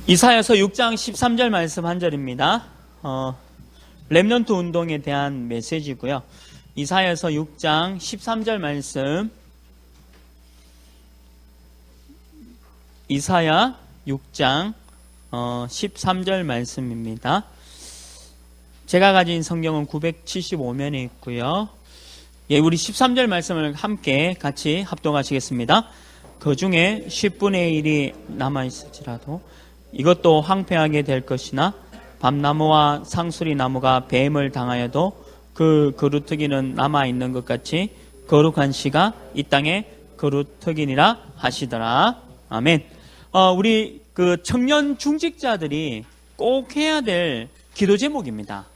이사야서 6장 13절 말씀 한 절입니다. 렘넌트 운동에 대한 메시지고요. 이사야서 6장 13절 말씀. 이사야 6장 13절 말씀입니다. 제가 가진 성경은 975면에 있고요. 예, 우리 13절 말씀을 함께 같이 합독하시겠습니다. 그 중에 10분의 1이 남아있을지라도 이것도 황폐하게 될 것이나 밤나무와 상수리 나무가 뱀을 당하여도 그 그루터기는 남아있는 것 같이 거룩한 씨가 이 땅에 그루터기니라 하시더라. 아멘. 우리 그 청년 중직자들이 꼭 해야 될 기도 제목입니다.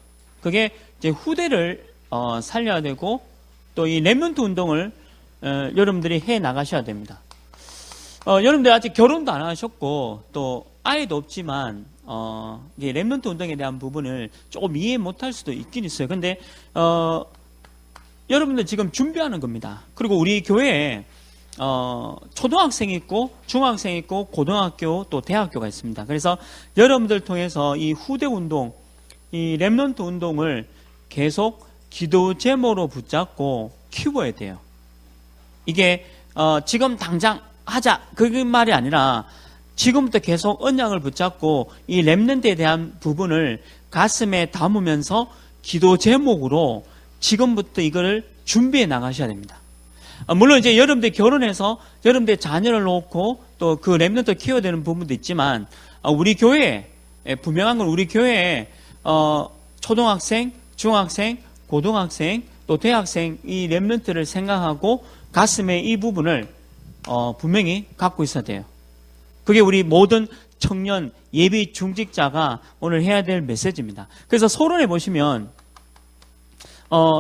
그게 이제 후대를 살려야 되고 또 이 렘넌트 운동을 여러분들이 해 나가셔야 됩니다. 여러분들 아직 결혼도 안 하셨고 또 아이도 없지만 이 렘넌트 운동에 대한 부분을 조금 이해 못할 수도 있긴 있어요. 근데 여러분들 지금 준비하는 겁니다. 그리고 우리 교회에 초등학생이 있고 중학생이 있고 고등학교 또 대학교가 있습니다. 그래서 여러분들 통해서 이 후대 운동, 이 렘넌트 운동을 계속 기도 제목으로 붙잡고 키워야 돼요. 이게 지금 당장 하자 그 말이 아니라 지금부터 계속 언약을 붙잡고 이 렘넌트에 대한 부분을 가슴에 담으면서 기도 제목으로 지금부터 이거를 준비해 나가셔야 됩니다. 물론 이제 여러분들 결혼해서 여러분들 자녀를 놓고 또 그 렘넌트 키워야 되는 부분도 있지만 우리 교회에 분명한 건 우리 교회에 초등학생, 중학생, 고등학생 또 대학생 이 렘넌트를 생각하고 가슴에 이 부분을 분명히 갖고 있어야 돼요. 그게 우리 모든 청년 예비 중직자가 오늘 해야 될 메시지입니다. 그래서 서론에 보시면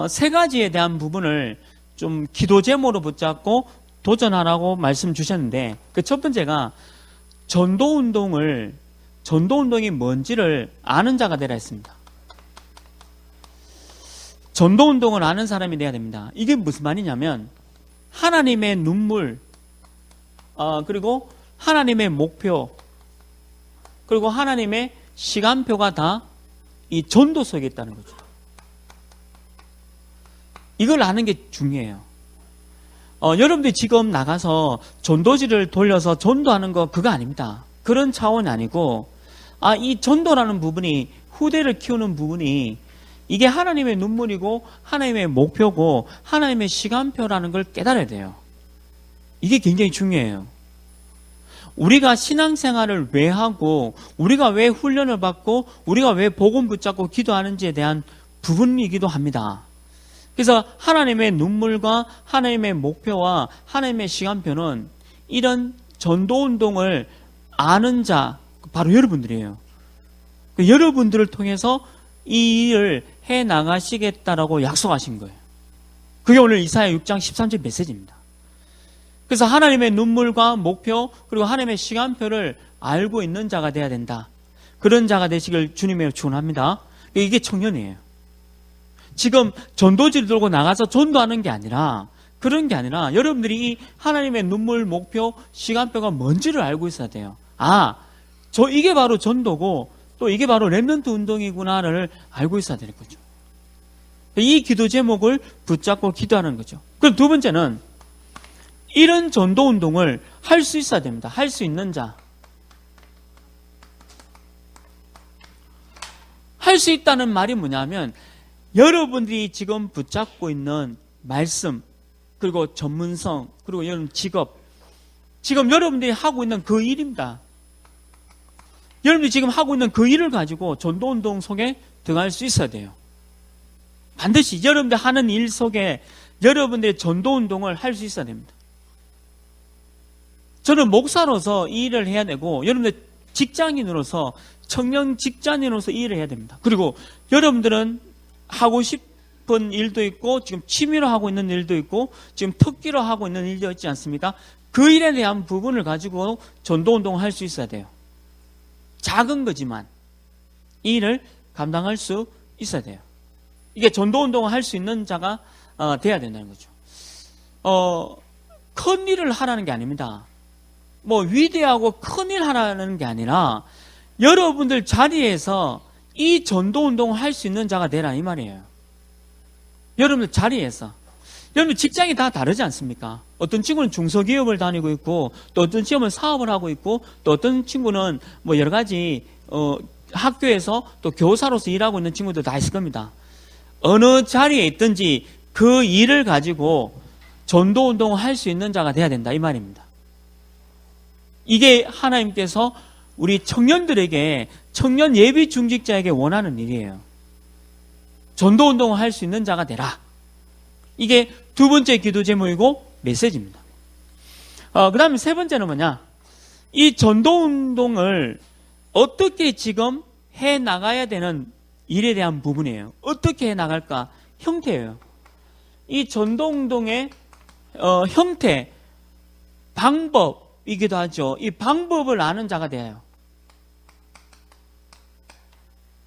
세 가지에 대한 부분을 좀 기도 제목으로 붙잡고 도전하라고 말씀 주셨는데 그 첫 번째가 전도 운동이 뭔지를 아는 자가 되라 했습니다. 전도 운동을 아는 사람이 돼야 됩니다. 이게 무슨 말이냐면 하나님의 눈물 그리고 하나님의 목표 그리고 하나님의 시간표가 다 이 전도 속에 있다는 거죠. 이걸 아는 게 중요해요. 여러분들이 지금 나가서 전도지를 돌려서 전도하는 거 그거 아닙니다. 그런 차원이 아니고 이 전도라는 부분이 후대를 키우는 부분이 이게 하나님의 눈물이고 하나님의 목표고 하나님의 시간표라는 걸 깨달아야 돼요. 이게 굉장히 중요해요. 우리가 신앙생활을 왜 하고 우리가 왜 훈련을 받고 우리가 왜 복음 붙잡고 기도하는지에 대한 부분이기도 합니다. 그래서 하나님의 눈물과 하나님의 목표와 하나님의 시간표는 이런 전도운동을 아는 자 바로 여러분들이에요. 여러분들을 통해서 이 일을 해나가시겠다라고 약속하신 거예요. 그게 오늘 이사야 6장 13절 메시지입니다. 그래서 하나님의 눈물과 목표 그리고 하나님의 시간표를 알고 있는 자가 돼야 된다. 그런 자가 되시길 주님의 축원합니다. 이게 청년이에요. 지금 전도지를 들고 나가서 전도하는 게 아니라 그런 게 아니라 여러분들이 이 하나님의 눈물, 목표, 시간표가 뭔지를 알고 있어야 돼요. 이게 바로 전도고 또 이게 바로 렘넌트 운동이구나를 알고 있어야 되는 거죠. 이 기도 제목을 붙잡고 기도하는 거죠. 그럼 두 번째는 이런 전도 운동을 할 수 있어야 됩니다. 할 수 있는 자. 할 수 있다는 말이 뭐냐면 여러분들이 지금 붙잡고 있는 말씀 그리고 전문성 그리고 여러분 직업 지금 여러분들이 하고 있는 그 일입니다. 여러분들이 지금 하고 있는 그 일을 가지고 전도운동 속에 들어갈 수 있어야 돼요. 반드시 여러분들 하는 일 속에 여러분들의 전도운동을 할 수 있어야 됩니다. 저는 목사로서 이 일을 해야 되고 여러분들 직장인으로서 청년 직장인으로서 이 일을 해야 됩니다. 그리고 여러분들은 하고 싶은 일도 있고 지금 취미로 하고 있는 일도 있고 지금 특기로 하고 있는 일도 있지 않습니까? 그 일에 대한 부분을 가지고 전도운동을 할 수 있어야 돼요. 작은 거지만 이 일을 감당할 수 있어야 돼요. 이게 전도운동을 할 수 있는 자가 돼야 된다는 거죠. 큰 일을 하라는 게 아닙니다. 위대하고 큰 일 하라는 게 아니라 여러분들 자리에서 이 전도 운동을 할 수 있는 자가 되라 이 말이에요. 여러분들 자리에서. 여러분 직장이 다 다르지 않습니까? 어떤 친구는 중소기업을 다니고 있고, 또 어떤 친구는 사업을 하고 있고, 또 어떤 친구는 뭐 여러 가지 학교에서 또 교사로서 일하고 있는 친구들 다 있을 겁니다. 어느 자리에 있든지 그 일을 가지고 전도 운동을 할 수 있는 자가 돼야 된다 이 말입니다. 이게 하나님께서 우리 청년들에게, 청년 예비 중직자에게 원하는 일이에요. 전도 운동을 할 수 있는 자가 되라. 이게 두 번째 기도 제목이고 메시지입니다. 그 다음에 세 번째는 뭐냐? 이 전도 운동을 어떻게 지금 해 나가야 되는 일에 대한 부분이에요. 어떻게 해 나갈까? 형태예요. 이 전도 운동의 형태, 방법이기도 하죠. 이 방법을 아는 자가 돼요.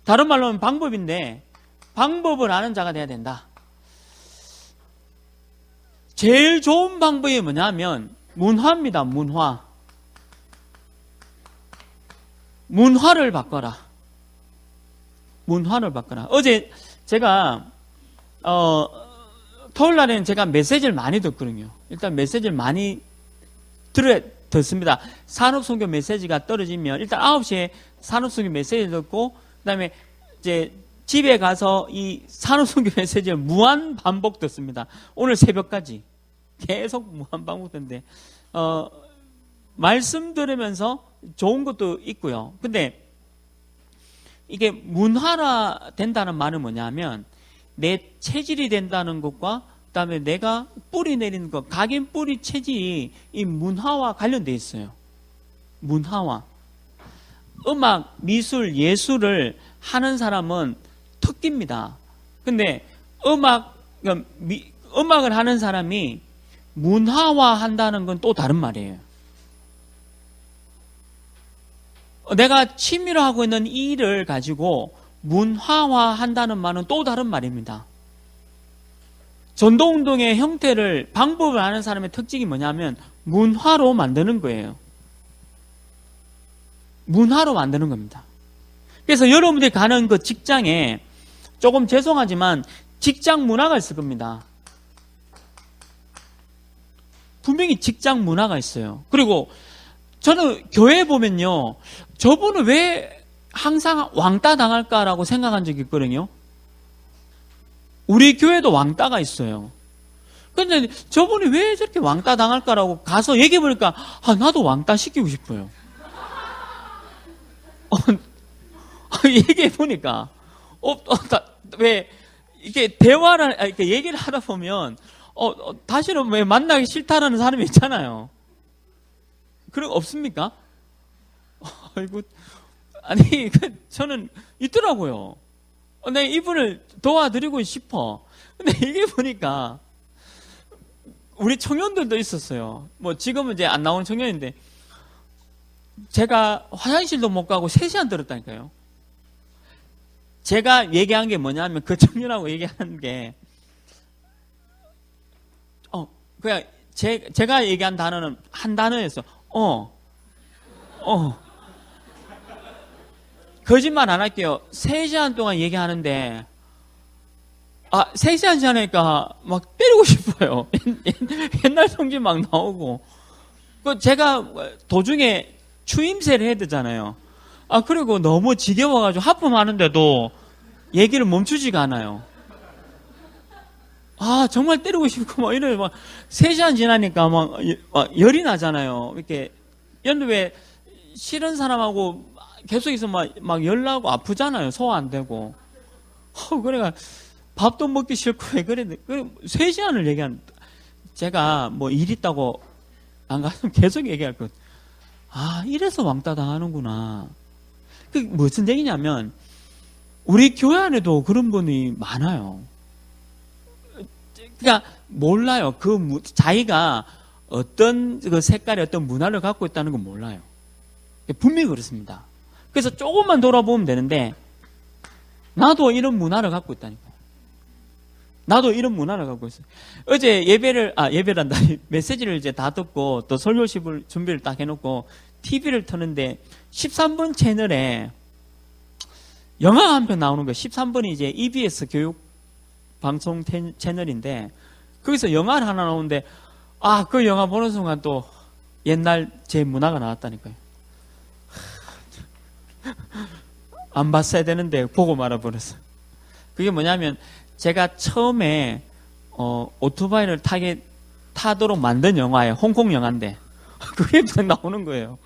다른 말로 하면 방법인데 방법을 아는 자가 돼야 된다. 제일 좋은 방법이 뭐냐면 문화입니다. 문화. 문화를 바꿔라. 문화를 바꿔라. 어제 제가 토요일 날에는 제가 메시지를 많이 듣거든요. 일단 메시지를 많이 듣습니다. 산업선교 메시지가 떨어지면 일단 9시에 산업선교 메시지를 듣고 그다음에 이제 집에 가서 이 산업선교 메시지를 무한 반복 듣습니다. 오늘 새벽까지 계속 무한 반복되는데 말씀 들으면서 좋은 것도 있고요. 근데 이게 문화화 된다는 말은 뭐냐면 내 체질이 된다는 것과 그다음에 내가 뿌리 내리는 것, 각인 뿌리 체질이 이 문화와 관련돼 있어요. 문화와. 음악, 미술, 예술을 하는 사람은 특기입니다. 근데 음악을 하는 사람이 문화화 한다는 건 또 다른 말이에요. 내가 취미로 하고 있는 이 일을 가지고 문화화 한다는 말은 또 다른 말입니다. 전도운동의 형태를, 방법을 아는 사람의 특징이 뭐냐면 문화로 만드는 거예요. 문화로 만드는 겁니다. 그래서 여러분들이 가는 그 직장에 조금 죄송하지만 직장 문화가 있을 겁니다. 분명히 직장 문화가 있어요. 그리고 저는 교회에 보면요, 저분은 왜 항상 왕따 당할까라고 생각한 적이 있거든요. 우리 교회도 왕따가 있어요. 근데 저분이 왜 저렇게 왕따 당할까라고 가서 얘기해보니까 나도 왕따 시키고 싶어요. 얘기해보니까 왜 이게 대화를 이렇게 얘기를 하다 보면 다시는 왜 만나기 싫다라는 사람이 있잖아요. 그런 거 없습니까? 아이고, 아니 저는 있더라고요. 내가 이분을 도와드리고 싶어. 근데 이게 보니까 우리 청년들도 있었어요. 뭐 지금은 이제 안 나오는 청년인데 제가 화장실도 못 가고 3시간 들었다니까요. 제가 얘기한 게 뭐냐면 그 청년하고 얘기하는 게 그냥 제가 얘기한 단어는 한 단어였어. 거짓말 안 할게요. 3시간 동안 얘기하는데 3시간 지나니까 막 때리고 싶어요. 옛날 성질 막 나오고. 제가 도중에 추임새를 해야 되잖아요. 그리고 너무 지겨워가지고 하품하는데도 얘기를 멈추지가 않아요. 정말 때리고 싶고 막 이래 막 3시간 지나니까 막 열이 나잖아요. 이렇게 연도 왜 싫은 사람하고 계속 있으면 막 열나고 아프잖아요. 소화 안 되고. 그래가 밥도 먹기 싫고 왜 그래? 3시간을 얘기한. 제가 뭐 일 있다고 안 갔으면 계속 얘기할 것. 이래서 왕따 당하는구나. 그 무슨 얘기냐면 우리 교회 안에도 그런 분이 많아요. 그러니까 몰라요. 자기가 어떤 그 색깔의 어떤 문화를 갖고 있다는 건 몰라요. 분명히 그렇습니다. 그래서 조금만 돌아보면 되는데 나도 이런 문화를 갖고 있다니까요. 나도 이런 문화를 갖고 있어요. 어제 예배란다. 메시지를 이제 다 듣고 또 설교식을 준비를 딱 해놓고 TV를 트는데 13번 채널에 영화가 한 편 나오는 거예요. 13번이 이제 EBS 교육 방송 채널인데 거기서 영화를 하나 나오는데 그 영화 보는 순간 또 옛날 제 문화가 나왔다니까요. 안 봤어야 되는데 보고 말아버렸어요. 그게 뭐냐면 제가 처음에 오토바이를 타도록 만든 영화예요. 홍콩 영화인데 그게 딱 나오는 거예요.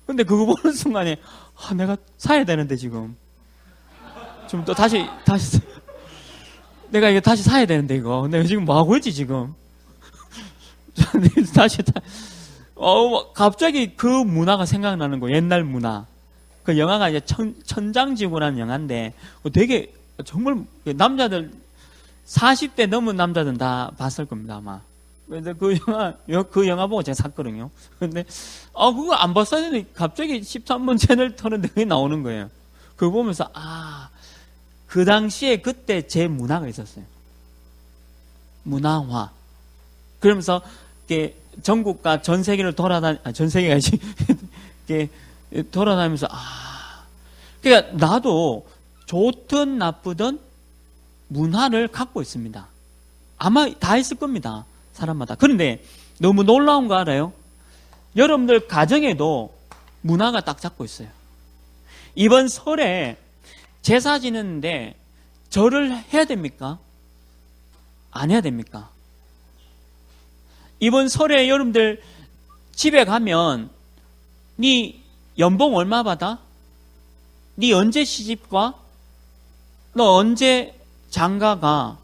근데 그거 보는 순간에 내가 사야 되는데 지금 좀 또 다시 내가 이거 다시 사야 되는데 이거 내가 지금 뭐 하고 있지 지금 다시 갑자기 그 문화가 생각나는 거예요. 옛날 문화. 그 영화가 이제 천장지구라는 영화인데 되게 정말 남자들 40대 넘은 남자들은 다 봤을 겁니다 아마. 그래서 그 영화 보고 제가 샀거든요. 근데 그거 안 봤어야 되는데 갑자기 13번 채널 터는데 그게 나오는 거예요. 그거 보면서 그 당시에 그때 제 문화가 있었어요. 문화화. 그러면서 이렇게 전국과 전 세계를 전 세계가 아니지 이렇게 돌아다니면서 그러니까 나도 좋든 나쁘든 문화를 갖고 있습니다. 아마 다 있을 겁니다. 사람마다. 그런데 너무 놀라운 거 알아요? 여러분들 가정에도 문화가 딱 잡고 있어요. 이번 설에 제사 지냈는데 절을 해야 됩니까? 안 해야 됩니까? 이번 설에 여러분들 집에 가면 네 연봉 얼마 받아? 네 언제 시집가? 너 언제 장가가?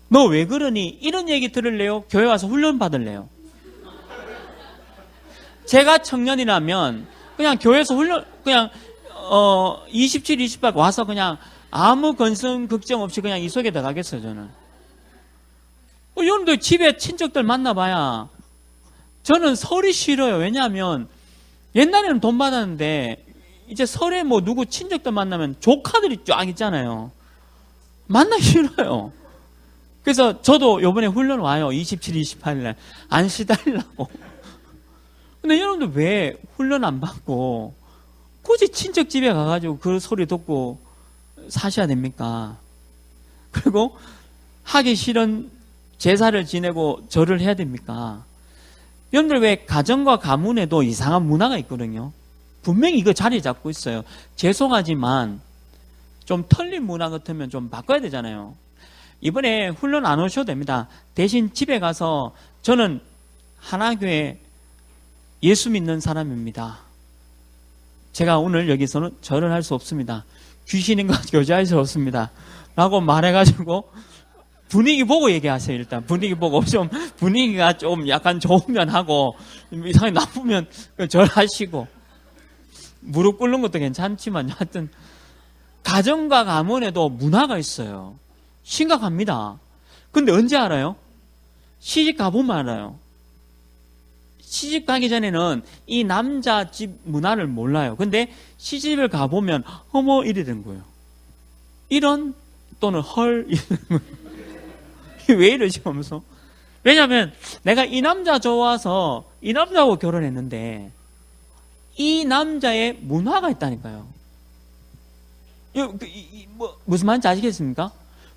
너 왜 그러니? 이런 얘기 들을래요? 교회 와서 훈련 받을래요? 제가 청년이라면 그냥 교회에서 그냥 27, 28 와서 그냥 아무 건성 걱정 없이 그냥 이 속에 들어가겠어요 저는. 여러분들 집에 친척들 만나봐야 저는 설이 싫어요. 왜냐하면 옛날에는 돈 받았는데 이제 설에 뭐 누구 친척들 만나면 조카들이 쫙 있잖아요. 만나기 싫어요. 그래서 저도 요번에 훈련 와요. 27, 28일날 안 시달리려고. 근데 여러분들 왜 훈련 안 받고 굳이 친척 집에 가가지고 그 소리 듣고 사셔야 됩니까? 그리고 하기 싫은 제사를 지내고 절을 해야 됩니까? 여러분들 왜 가정과 가문에도 이상한 문화가 있거든요. 분명히 이거 자리 잡고 있어요. 죄송하지만 좀 털린 문화 같으면 좀 바꿔야 되잖아요. 이번에 훈련 안 오셔도 됩니다. 대신 집에 가서 저는 하나교회 예수 믿는 사람입니다. 제가 오늘 여기서는 절을 할 수 없습니다. 귀신인과 교제할 수 없습니다. 라고 말해가지고 분위기 보고 얘기하세요. 일단 분위기 보고 좀 분위기가 좀 약간 좋으면 하고 이상하게 나쁘면 절하시고 무릎 꿇는 것도 괜찮지만 하여튼 가정과 가문에도 문화가 있어요. 심각합니다. 근데 언제 알아요? 시집 가보면 알아요. 시집 가기 전에는 이 남자 집 문화를 몰라요. 근데 시집을 가보면 어머 이래 된 거예요. 이런 또는 헐 왜 이러지 하면서. 왜냐하면 내가 이 남자 좋아서 이 남자하고 결혼했는데 이 남자의 문화가 있다니까요. 무슨 말인지 아시겠습니까?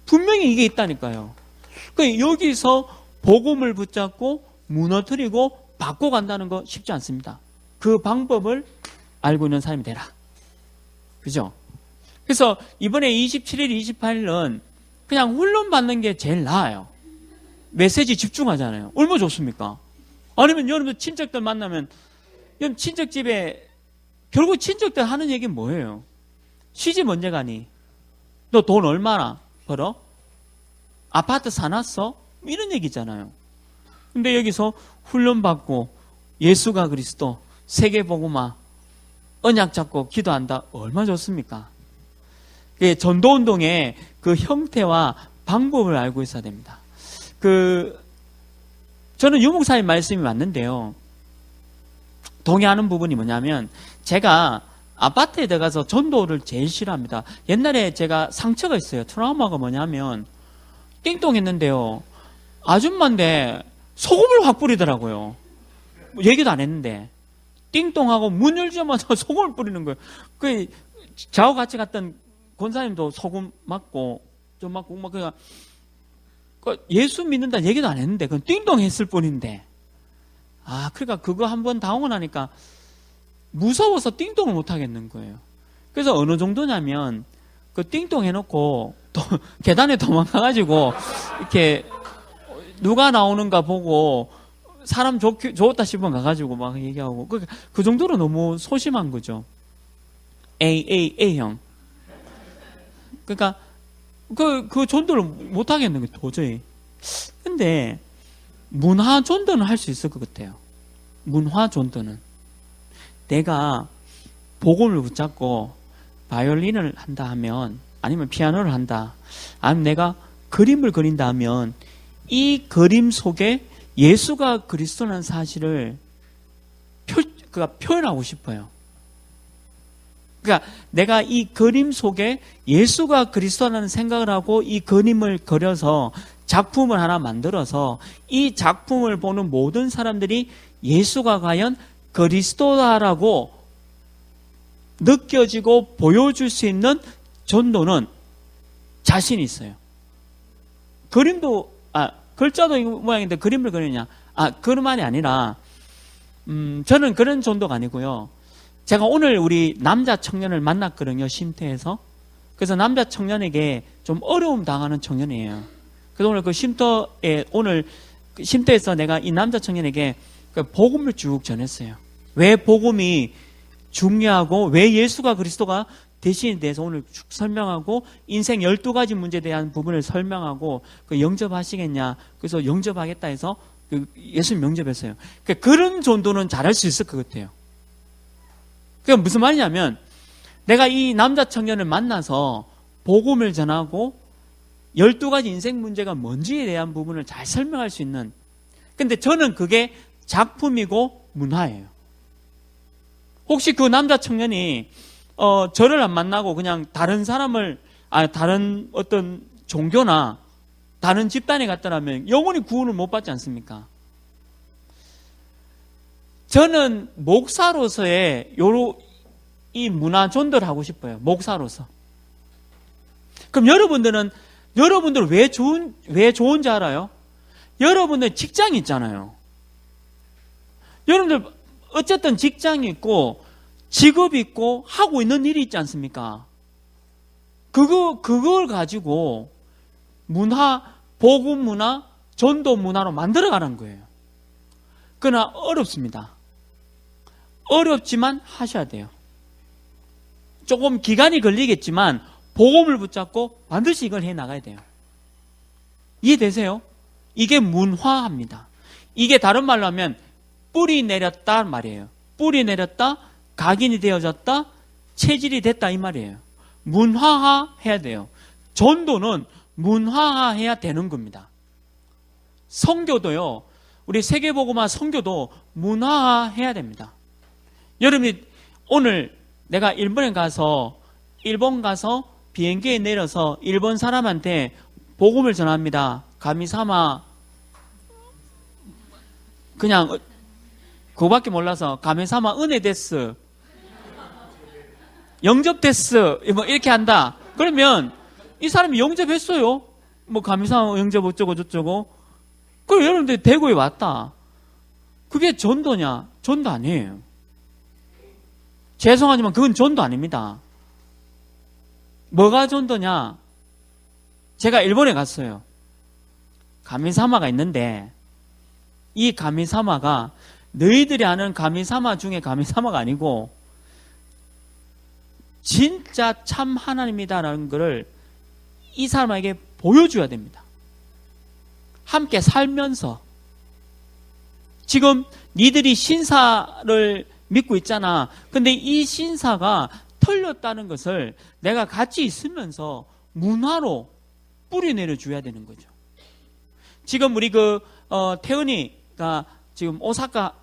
분명히 이게 있다니까요. 여기서 복음을 붙잡고 무너뜨리고 바꿔간다는 거 쉽지 않습니다. 그 방법을 알고 있는 사람이 되라. 그죠? 그래서 이번에 27일, 28일은 그냥 훈련 받는 게 제일 나아요. 메시지 집중하잖아요. 얼마나 좋습니까? 아니면 여러분들 친척들 만나면 여러분 친척 집에 결국 친척들 하는 얘기는 뭐예요? 시집 언제 가니? 너 돈 얼마나 벌어? 아파트 사놨어? 이런 얘기잖아요. 근데 여기서 훈련받고 예수가 그리스도 세계복음화 언약 잡고 기도한다. 얼마나 좋습니까? 전도운동의 그 형태와 방법을 알고 있어야 됩니다. 저는 유목사님 말씀이 맞는데요. 동의하는 부분이 뭐냐면 제가 아파트에 들어가서 전도를 제일 싫어합니다. 옛날에 제가 상처가 있어요. 트라우마가 뭐냐면 띵동했는데요. 아줌마인데 소금을 확 뿌리더라고요. 얘기도 안 했는데 띵동하고 문 열자마자 소금을 뿌리는 거예요. 그 저하고 같이 갔던 권사님도 소금 맞고 좀 맞고 막 그냥 예수 믿는다 얘기도 안 했는데 그건 띵동했을 뿐인데 그러니까 그거 한번 당하고 나니까 무서워서 띵동을 못 하겠는 거예요. 그래서 어느 정도냐면 그 띵동 해놓고 또 계단에 도망가가지고 이렇게 누가 나오는가 보고 사람 좋다 싶으면 가가지고 막 얘기하고 그 정도로 너무 소심한 거죠. A형. 그러니까 그 전도를 못 하겠는 거예요, 도저히. 근데 문화 전도는 할 수 있을 것 같아요. 문화 전도는 내가 복음을 붙잡고 바이올린을 한다 하면, 아니면 피아노를 한다, 아니면 내가 그림을 그린다 하면 이 그림 속에 예수가 그리스도라는 사실을 표현하고 싶어요. 그러니까 내가 이 그림 속에 예수가 그리스도라는 생각을 하고 이 그림을 그려서 작품을 하나 만들어서 이 작품을 보는 모든 사람들이 예수가 과연 그리스도다라고 느껴지고 보여줄 수 있는 전도는 자신이 있어요. 그림도 글자도 이 모양인데 그림을 그리냐? 그만이 아니라 저는 그런 전도가 아니고요. 제가 오늘 우리 남자 청년을 만났거든요, 쉼터에서. 그래서 남자 청년에게 좀 어려움 당하는 청년이에요. 그래서 오늘 쉼터에서 내가 이 남자 청년에게 복음을 쭉 전했어요. 왜 복음이 중요하고 왜 예수가 그리스도가 대신에 대해서 오늘 쭉 설명하고 인생 12가지 문제에 대한 부분을 설명하고 영접하시겠냐. 그래서 영접하겠다 해서 예수님 영접했어요. 그런 전도는 잘할 수 있을 것 같아요. 그게 무슨 말이냐면 내가 이 남자 청년을 만나서 복음을 전하고 12가지 인생 문제가 뭔지에 대한 부분을 잘 설명할 수 있는, 근데 저는 그게 작품이고 문화예요. 혹시 그 남자 청년이 저를 안 만나고 그냥 다른 사람을 다른 어떤 종교나 다른 집단에 갔더라면 영원히 구원을 못 받지 않습니까? 저는 목사로서의 이 문화 전도를 하고 싶어요. 목사로서. 그럼 여러분들은 왜 좋은지 알아요? 여러분들 직장이 있잖아요. 여러분들 어쨌든 직장이 있고 직업이 있고 하고 있는 일이 있지 않습니까? 그걸 가지고 복음 문화, 전도 문화로 만들어가는 거예요. 그러나 어렵습니다. 어렵지만 하셔야 돼요. 조금 기간이 걸리겠지만 복음을 붙잡고 반드시 이걸 해나가야 돼요. 이해되세요? 이게 문화합니다. 이게 다른 말로 하면 뿌리 내렸다 말이에요. 뿌리 내렸다, 각인이 되어졌다, 체질이 됐다 이 말이에요. 문화화해야 돼요. 전도는 문화화해야 되는 겁니다. 선교도요, 우리 세계복음화 선교도 문화화해야 됩니다. 여러분이 오늘 내가 일본 가서 비행기에 내려서 일본 사람한테 복음을 전합니다. 가미사마 그냥 그거밖에 몰라서 가미사마 은혜 데스 영접 데스 뭐 이렇게 한다. 그러면 이 사람이 영접했어요. 뭐 가미사마 영접 어쩌고 저쩌고. 그럼 여러분들 대구에 왔다. 그게 전도냐? 전도 아니에요. 죄송하지만 그건 전도 아닙니다. 뭐가 전도냐? 제가 일본에 갔어요. 가미사마가 있는데 이 가미사마가 너희들이 아는 가미사마 중에 가미사마가 아니고 진짜 참 하나님이다라는 것을 이 사람에게 보여줘야 됩니다. 함께 살면서 지금 니들이 신사를 믿고 있잖아. 근데 이 신사가 틀렸다는 것을 내가 같이 있으면서 문화로 뿌리내려 줘야 되는 거죠. 지금 우리 태은이가 지금 오사카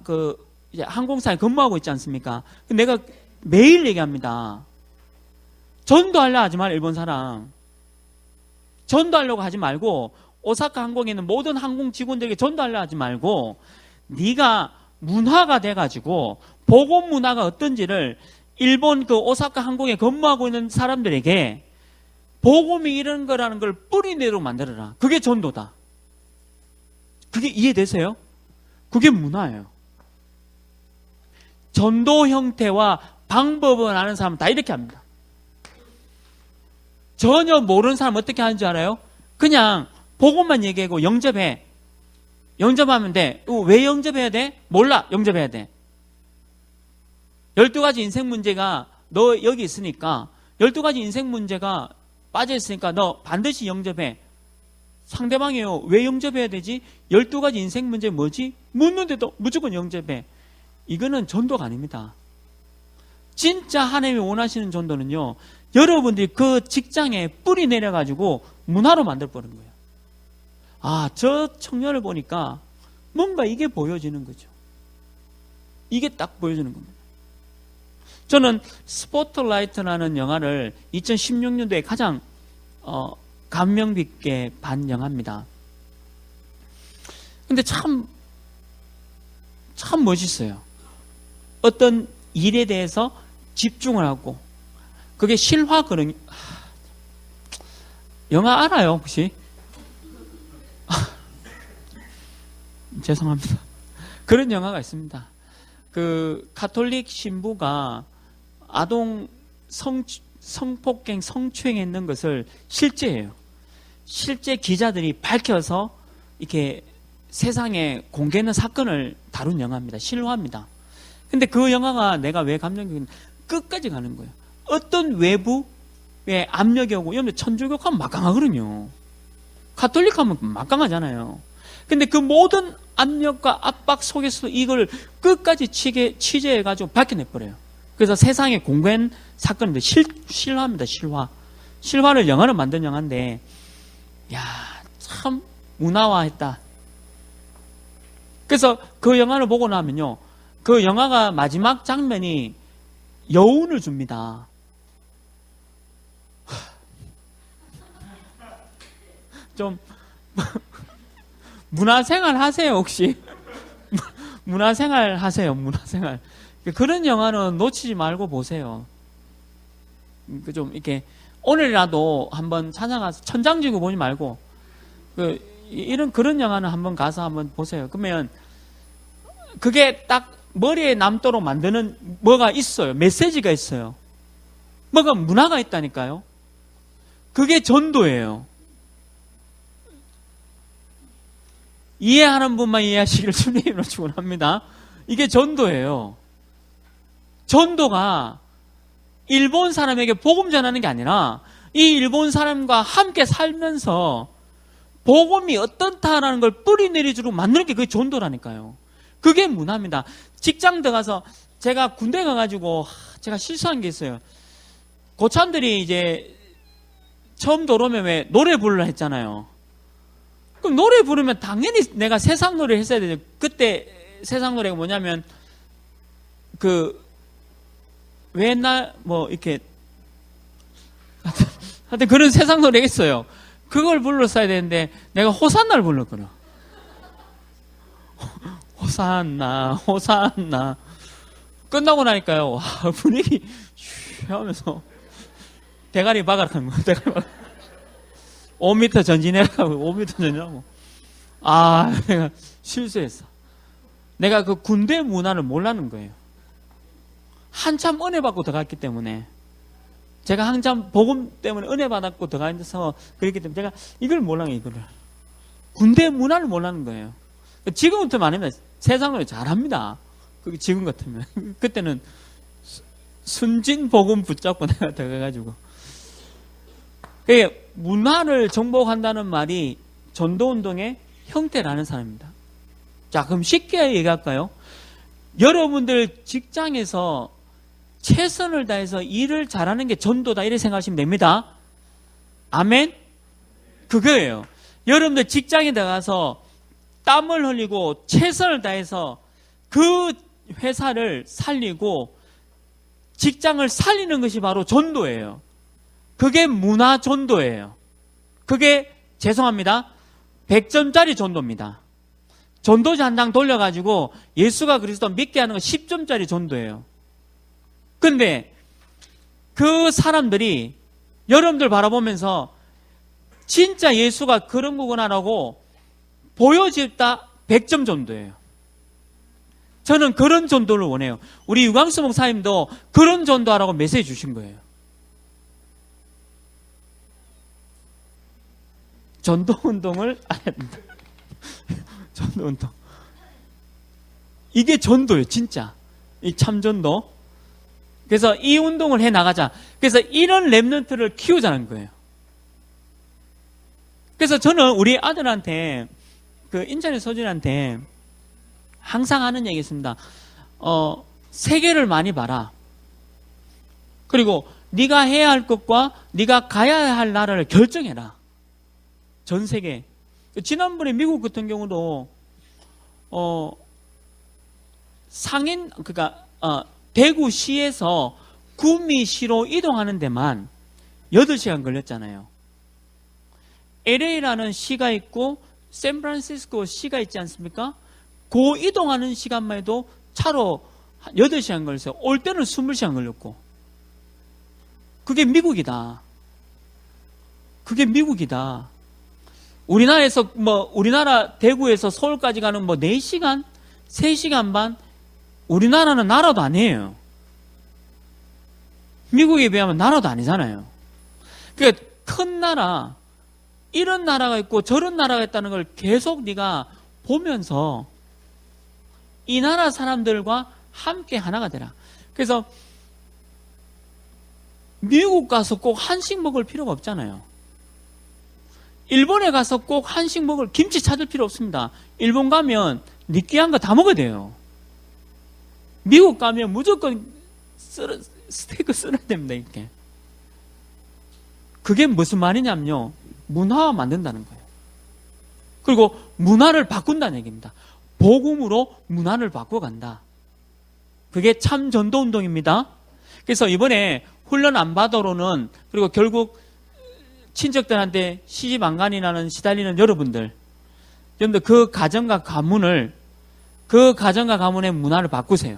이제 항공사에 근무하고 있지 않습니까? 내가 매일 얘기합니다. 전도하려 하지 말, 일본 사람. 전도하려고 하지 말고 오사카 항공에 있는 모든 항공 직원들에게 전도하려 하지 말고 네가 문화가 돼가지고 복음 문화가 어떤지를 일본 그 오사카 항공에 근무하고 있는 사람들에게 복음이 이런 거라는 걸 뿌리내도록 만들어라. 그게 전도다. 그게 이해되세요? 그게 문화예요. 전도 형태와 방법을 아는 사람은 다 이렇게 합니다. 전혀 모르는 사람 어떻게 하는 줄 알아요? 그냥 복음만 얘기하고 영접해. 영접하면 돼. 왜 영접해야 돼? 몰라. 영접해야 돼. 12가지 인생 문제가 너 여기 있으니까 12가지 인생 문제가 빠져 있으니까 너 반드시 영접해. 상대방이요. 왜 영접해야 되지? 12가지 인생 문제 뭐지? 묻는데도 무조건 영접해. 이거는 전도가 아닙니다. 진짜 하나님이 원하시는 전도는요. 여러분들이 그 직장에 뿌리 내려가지고 문화로 만들어버린 거예요. 아, 저 청년을 보니까 뭔가 이게 보여지는 거죠. 이게 딱 보여지는 겁니다. 저는 스포트라이트라는 영화를 2016년도에 가장 감명 깊게 본 영화입니다. 근데 참 멋있어요. 어떤 일에 대해서 집중을 하고 그게 실화 그런 영화 알아요 혹시? 죄송합니다. 그런 영화가 있습니다. 그 가톨릭 신부가 아동 성폭행, 성추행했는 것을 실제예요. 실제 기자들이 밝혀서 이렇게 세상에 공개하는 사건을 다룬 영화입니다. 실화입니다. 근데 그 영화가 내가 왜 감명 깊었냐면 끝까지 가는 거예요. 어떤 외부의 압력이 오고, 여러분 천주교 하면 막강하거든요. 가톨릭 하면 막강하잖아요. 근데 그 모든 압력과 압박 속에서 이걸 끝까지 취재해가지고 밝혀내버려요. 그래서 세상에 공개한 사건인데 실화입니다. 실화를 영화로 만든 영화인데, 야, 참 문화화했다. 그래서 그 영화를 보고 나면요, 그 영화가 마지막 장면이 여운을 줍니다. 좀 문화생활 하세요 혹시? 문화생활 하세요. 문화생활. 그런 영화는 놓치지 말고 보세요. 좀 이렇게 오늘이라도 한번 찾아가서 천장지구 보지 말고 그런 영화는 한번 가서 한번 보세요. 그러면 그게 딱 머리에 남도록 만드는 뭐가 있어요. 메시지가 있어요. 뭐가 문화가 있다니까요. 그게 전도예요. 이해하는 분만 이해하시기를 주님으로 축원합니다. 이게 전도예요. 전도가 일본 사람에게 복음 전하는 게 아니라 이 일본 사람과 함께 살면서 복음이 어떻다라는 걸 뿌리내리도록 만드는 게 그게 전도라니까요. 그게 문화입니다. 직장 들어가서 제가 군대 가가지고 제가 실수한 게 있어요. 고참들이 이제 처음 들어오면 왜 노래 부르라 했잖아요. 그럼 노래 부르면 당연히 내가 세상 노래 했어야 되죠. 그때 세상 노래가 뭐냐면 왜 옛날 이렇게 하여튼 그런 세상 노래가 있어요. 그걸 불렀어야 되는데 내가 호산나를 불렀구나. 호산나 호산나 끝나고 나니까요. 와, 분위기 하면서 대가리 박아라는 거야. 대가리 박아. 5m 전진해라고 5m 전진하고. 아, 내가 실수했어. 내가 그 군대 문화를 몰라는 거예요. 한참 은혜 받고 들어갔기 때문에, 제가 한참 복음 때문에 은혜 받았고 들어가서 그랬기 때문에 제가 이걸 몰라요. 이거를 군대 문화를 몰라는 거예요. 지금부터 아니면 세상으로 잘합니다. 그게 지금 같으면. 그때는 순진 복음 붙잡고 내가 들어가가지고. 문화를 정복한다는 말이 전도운동의 형태라는 사람입니다. 자, 그럼 쉽게 얘기할까요? 여러분들 직장에서 최선을 다해서 일을 잘하는 게 전도다 이렇게 생각하시면 됩니다. 아멘? 그거예요. 여러분들 직장에 들어가서 땀을 흘리고 최선을 다해서 그 회사를 살리고 직장을 살리는 것이 바로 전도예요. 그게 문화 전도예요. 그게 죄송합니다. 100점짜리 전도입니다. 전도지 한 장 돌려가지고 예수가 그리스도 믿게 하는 건 10점짜리 전도예요. 근데 그 사람들이 여러분들 바라보면서 진짜 예수가 그런 거구나라고 보여줬다 100점 전도예요. 저는 그런 전도를 원해요. 우리 유광수 목사님도 그런 전도하라고 메시지 주신 거예요. 전도 운동을 안 합니다. 전도 운동. 이게 전도예요, 진짜. 이 참전도. 그래서 이 운동을 해 나가자. 그래서 이런 랩런트를 키우자는 거예요. 그래서 저는 우리 아들한테, 그 인천의 소진한테 항상 하는 얘기 있습니다. 세계를 많이 봐라. 그리고 네가 해야 할 것과 네가 가야 할 나라를 결정해라. 전 세계. 지난번에 미국 같은 경우도 상인, 그러니까 대구시에서 구미시로 이동하는 데만 8시간 걸렸잖아요. LA라는 시가 있고 샌프란시스코 시가 있지 않습니까? 그 이동하는 시간만 해도 차로 8시간 걸렸어요. 올 때는 20시간 걸렸고. 그게 미국이다. 그게 미국이다. 우리나라에서 우리나라 대구에서 서울까지 가는 4시간, 3시간 반, 우리나라는 나라도 아니에요. 미국에 비하면 나라도 아니잖아요. 그러니까 큰 나라, 이런 나라가 있고 저런 나라가 있다는 걸 계속 네가 보면서 이 나라 사람들과 함께 하나가 되라. 그래서 미국 가서 꼭 한식 먹을 필요가 없잖아요. 일본에 가서 꼭 한식 먹을, 김치 찾을 필요 없습니다. 일본 가면 느끼한 거 다 먹어야 돼요. 미국 가면 무조건 스테이크 썰어야 됩니다, 이렇게. 그게 무슨 말이냐면요. 문화화 만든다는 거예요. 그리고 문화를 바꾼다는 얘기입니다. 복음으로 문화를 바꿔간다. 그게 참 전도운동입니다. 그래서 이번에 훈련 안 받아로는, 그리고 결국 친척들한테 시집 안 가니라는 시달리는 여러분들 그 가정과 가문을, 그 가정과 가문의 문화를 바꾸세요.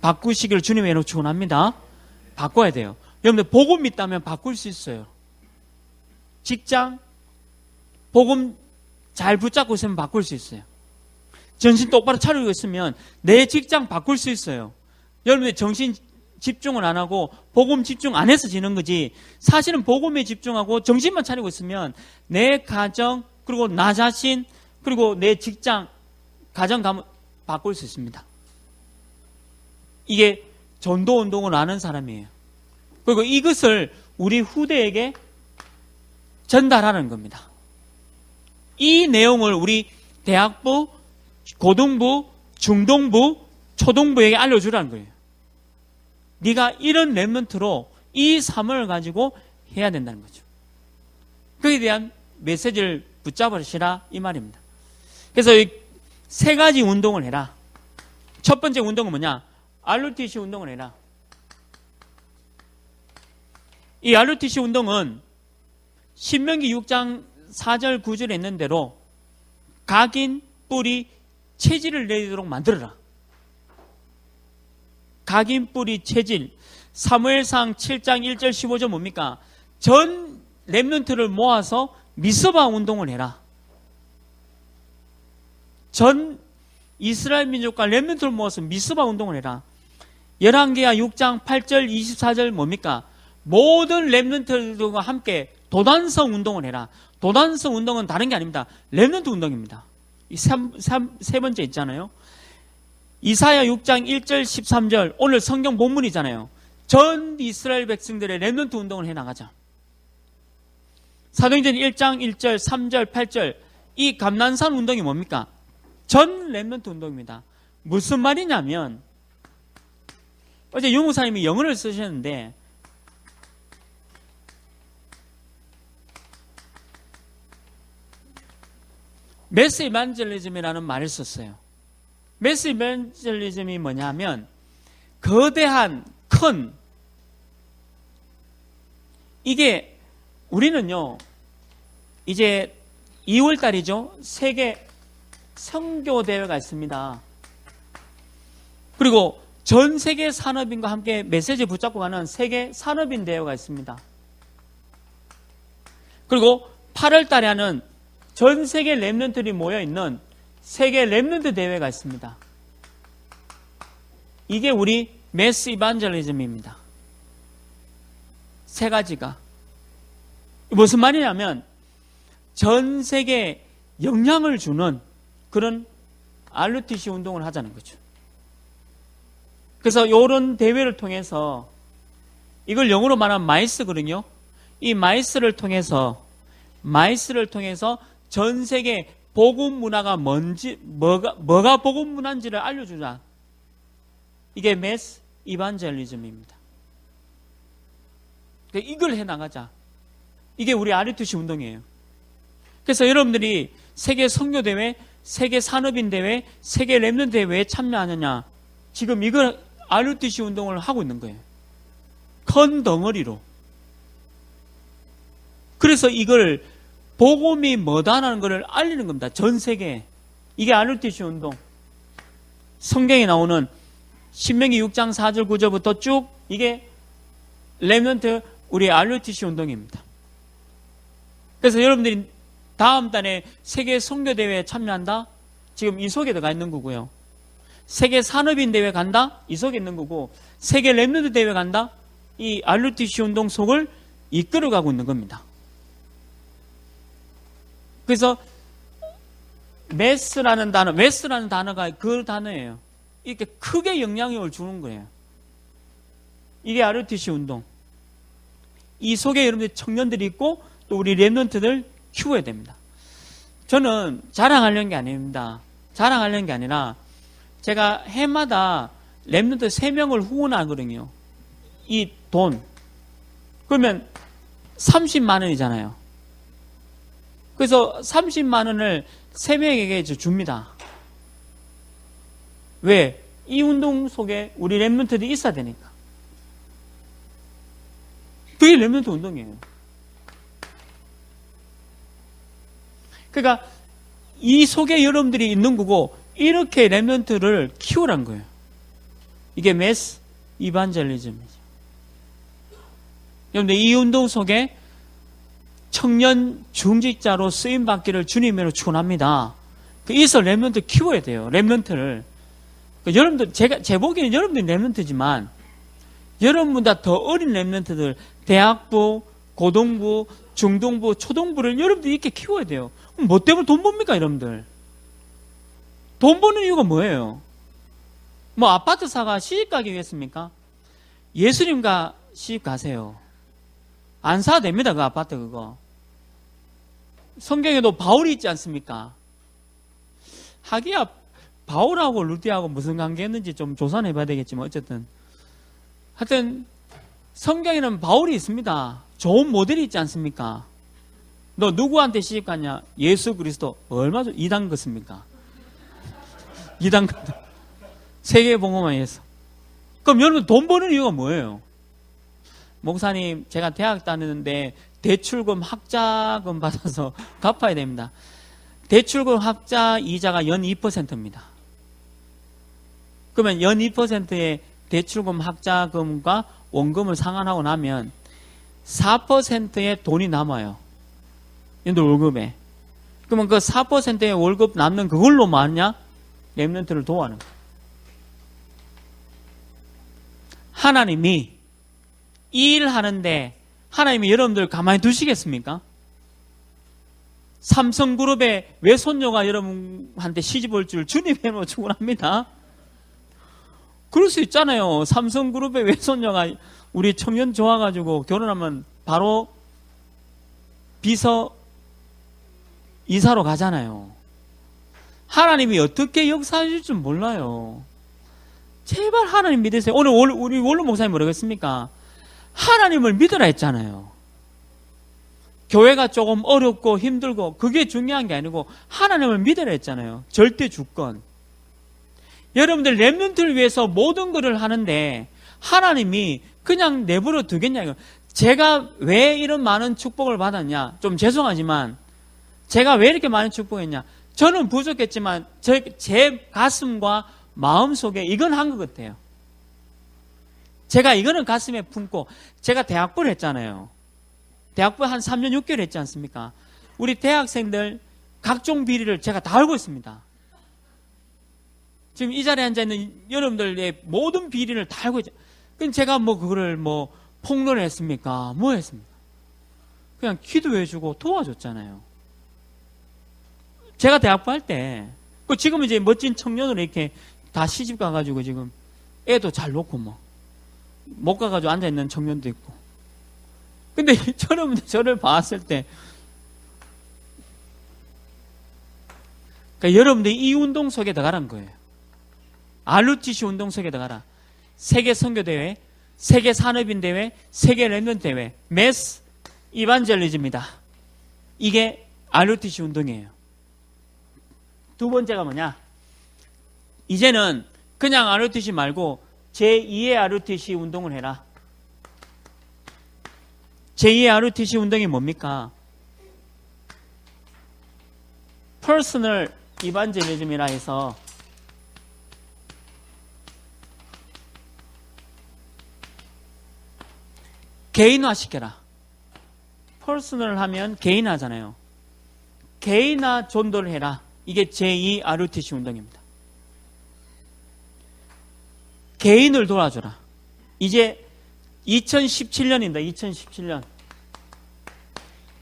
바꾸시기를 주님의 이름으로 축원합니다. 바꿔야 돼요. 여러분들 복음 있다면 바꿀 수 있어요. 직장 복음 잘 붙잡고 있으면 바꿀 수 있어요. 정신 똑바로 차리고 있으면 내 직장 바꿀 수 있어요. 여러분들 정신 집중을 안 하고 복음 집중 안 해서 지는 거지, 사실은 복음에 집중하고 정신만 차리고 있으면 내 가정, 그리고 나 자신, 그리고 내 직장, 가정 가문 바꿀 수 있습니다. 이게 전도운동을 아는 사람이에요. 그리고 이것을 우리 후대에게 전달하는 겁니다. 이 내용을 우리 대학부, 고등부, 중등부, 초등부에게 알려주라는 거예요. 네가 이런 랩런트로 이 삶을 가지고 해야 된다는 거죠. 그에 대한 메시지를 붙잡으시라 이 말입니다. 그래서 이 3가지 운동을 해라. 첫 번째 운동은 뭐냐? RUTC 운동을 해라. 이 RUTC 운동은 신명기 6장 4절 9절에 있는 대로 각인, 뿌리, 체질을 내리도록 만들어라. 각인, 뿌리, 체질. 사무엘상 7장 1절 15절 뭡니까? 전 랩런트를 모아서 미스바 운동을 해라. 전 이스라엘 민족과 랩런트를 모아서 미스바 운동을 해라. 열왕기하 6장 8절 24절 뭡니까? 모든 랩런트들과 함께 도단성 운동을 해라. 도단성 운동은 다른 게 아닙니다. 랩런트 운동입니다. 이 세 번째 있잖아요. 이사야 6장 1절 13절 오늘 성경 본문이잖아요. 전 이스라엘 백성들의 랩런트 운동을 해나가자. 사도행전 1장 1절 3절 8절 이 감난산 운동이 뭡니까? 전 랩런트 운동입니다. 무슨 말이냐면 어제 유 목사님이 영어를 쓰셨는데 매스 이반젤리즘이라는 말을 썼어요. 매스 이반젤리즘이 뭐냐면 거대한 큰, 이게 우리는요 이제 2월달이죠. 세계 선교대회가 있습니다. 그리고 전 세계 산업인과 함께 메시지 붙잡고 가는 세계 산업인 대회가 있습니다. 그리고 8월 달에 하는 전 세계 렘넌트들이 모여있는 세계 렘넌트 대회가 있습니다. 이게 우리 매스 이반젤리즘입니다. 세 가지가. 무슨 말이냐면 전 세계에 영향을 주는 그런 RUTC 운동을 하자는 거죠. 그래서 이런 대회를 통해서 이걸 영어로 말하면 마이스거든요. 이 마이스를 통해서 전 세계 복음 문화가 뭔지 뭐가 복음 문화인지를 알려주자. 이게 매스 이반젤리즘입니다. 이걸 해나가자. 이게 우리 RUTC 운동이에요. 그래서 여러분들이 세계 선교대회, 세계 산업인대회, 세계 렘넌트 대회에 참여하느냐? 지금 이걸 RUTC 운동을 하고 있는 거예요. 큰 덩어리로. 그래서 이걸 복음이 뭐다라는 것을 알리는 겁니다. 전 세계에. 이게 RUTC 운동. 성경에 나오는 신명기 6장 4절 9절부터 쭉 이게 렘넌트 우리 RUTC 운동입니다. 그래서 여러분들이 다음 달에 세계 선교대회에 참여한다? 지금 이 속에 들어가 있는 거고요. 세계 산업인 대회 간다? 이 속에 있는 거고, 세계 렘넌트 대회 간다? 이 RUTC 운동 속을 이끌어가고 있는 겁니다. 그래서 메스라는 단어가 그 단어예요. 이렇게 크게 영향력을 주는 거예요. 이게 RUTC 운동. 이 속에 여러분들 청년들이 있고 또 우리 렘넌트들 키워야 됩니다. 저는 자랑하려는 게 아닙니다. 자랑하려는 게 아니라 제가 해마다 렘넌트 3명을 후원하거든요. 이 돈. 그러면 30만 원이잖아요. 그래서 30만 원을 3명에게 줍니다. 왜? 이 운동 속에 우리 렘넌트들이 있어야 되니까. 그게 렘넌트 운동이에요. 그러니까 이 속에 여러분들이 있는 거고 이렇게 렘넌트를 키우란 거예요. 이게 매스 이반젤리즘이죠. 여러분들 이 운동 속에 청년 중직자로 쓰임받기를 주님으로 축원합니다. 그래서 렘넌트 키워야 돼요. 렘넌트를. 여러분들 제 보기에는 여러분들이 렘넌트지만 여러분보다 더 어린 렘넌트들 대학부, 고등부, 중등부, 초등부를 여러분들이 이렇게 키워야 돼요. 그럼 뭐 때문에 돈 법니까 여러분들? 돈 버는 이유가 뭐예요? 뭐 아파트 사가 시집 가기 위해서입니까? 예수님과 시집 가세요. 안 사도 됩니다. 그 아파트 그거. 성경에도 바울이 있지 않습니까? 하기야 바울하고 루디하고 무슨 관계였는지 좀 조사해 봐야 되겠지만 어쨌든 하여튼 성경에는 바울이 있습니다. 좋은 모델이 있지 않습니까? 너 누구한테 시집 갔냐? 예수 그리스도. 얼마 전 이단 것입니까? 이단 것. 세계 복음화에 의해서. 그럼 여러분 돈 버는 이유가 뭐예요? 목사님 제가 대학 다니는데 대출금 학자금 받아서 갚아야 됩니다. 대출금 학자 이자가 연 2%입니다. 그러면 연 2%의 대출금 학자금과 원금을 상환하고 나면 4%의 돈이 남아요. 얘들 월급에. 그러면 그 4%의 월급 남는 그걸로 뭐하냐? 렘넌트를 도와는 거예요. 하나님이 이 일을 하는데 하나님이 여러분들 가만히 두시겠습니까? 삼성그룹의 외손녀가 여러분한테 시집 올 줄 주님의 축원합니다. 그럴 수 있잖아요. 삼성그룹의 외손녀가 우리 청년 좋아가지고 결혼하면 바로 비서 이사로 가잖아요. 하나님이 어떻게 역사하실 줄 몰라요. 제발 하나님 믿으세요. 오늘 우리 원로 목사님 뭐라고 했습니까? 하나님을 믿으라 했잖아요. 교회가 조금 어렵고 힘들고 그게 중요한 게 아니고 하나님을 믿으라 했잖아요. 절대 주권. 여러분들 렘넌트를 위해서 모든 것을 하는데 하나님이 그냥 내버려 두겠냐. 제가 왜 이런 많은 축복을 받았냐. 좀 죄송하지만 제가 왜 이렇게 많은 축복을 했냐. 저는 부족했지만 제 가슴과 마음속에 이건 한 것 같아요. 제가 이거는 가슴에 품고, 제가 대학부를 했잖아요. 대학부 한 3년 6개월 했지 않습니까? 우리 대학생들 각종 비리를 제가 다 알고 있습니다. 지금 이 자리에 앉아있는 여러분들의 모든 비리를 다 알고 있죠. 그럼 제가 뭐 그거를 뭐 폭로를 했습니까? 뭐 했습니까? 그냥 기도해주고 도와줬잖아요. 제가 대학부 할 때, 지금은 이제 멋진 청년으로 이렇게 다 시집 가가지고 지금 애도 잘 놓고 못 가가지고 앉아있는 청년도 있고. 근데 저를 봤을 때, 그러니까 여러분들이 이 운동 속에 들어가란 거예요. RUTC 운동 속에 들어가라. 세계 선교대회, 세계 산업인대회, 세계 랩런트대회, 메스 이반젤리즘이다. 이게 RUTC 운동이에요. 두 번째가 뭐냐? 이제는 그냥 RUTC 말고 제2의 RUTC 운동을 해라. 제2의 RUTC 운동이 뭡니까? 퍼스널 이반젤리즘이라 해서 개인화시켜라. 퍼스널 하면 개인화잖아요. 개인화 전도를 해라. 이게 제2 RUTC 운동입니다. 개인을 도와줘라. 이제 2017년입니다. 2017년.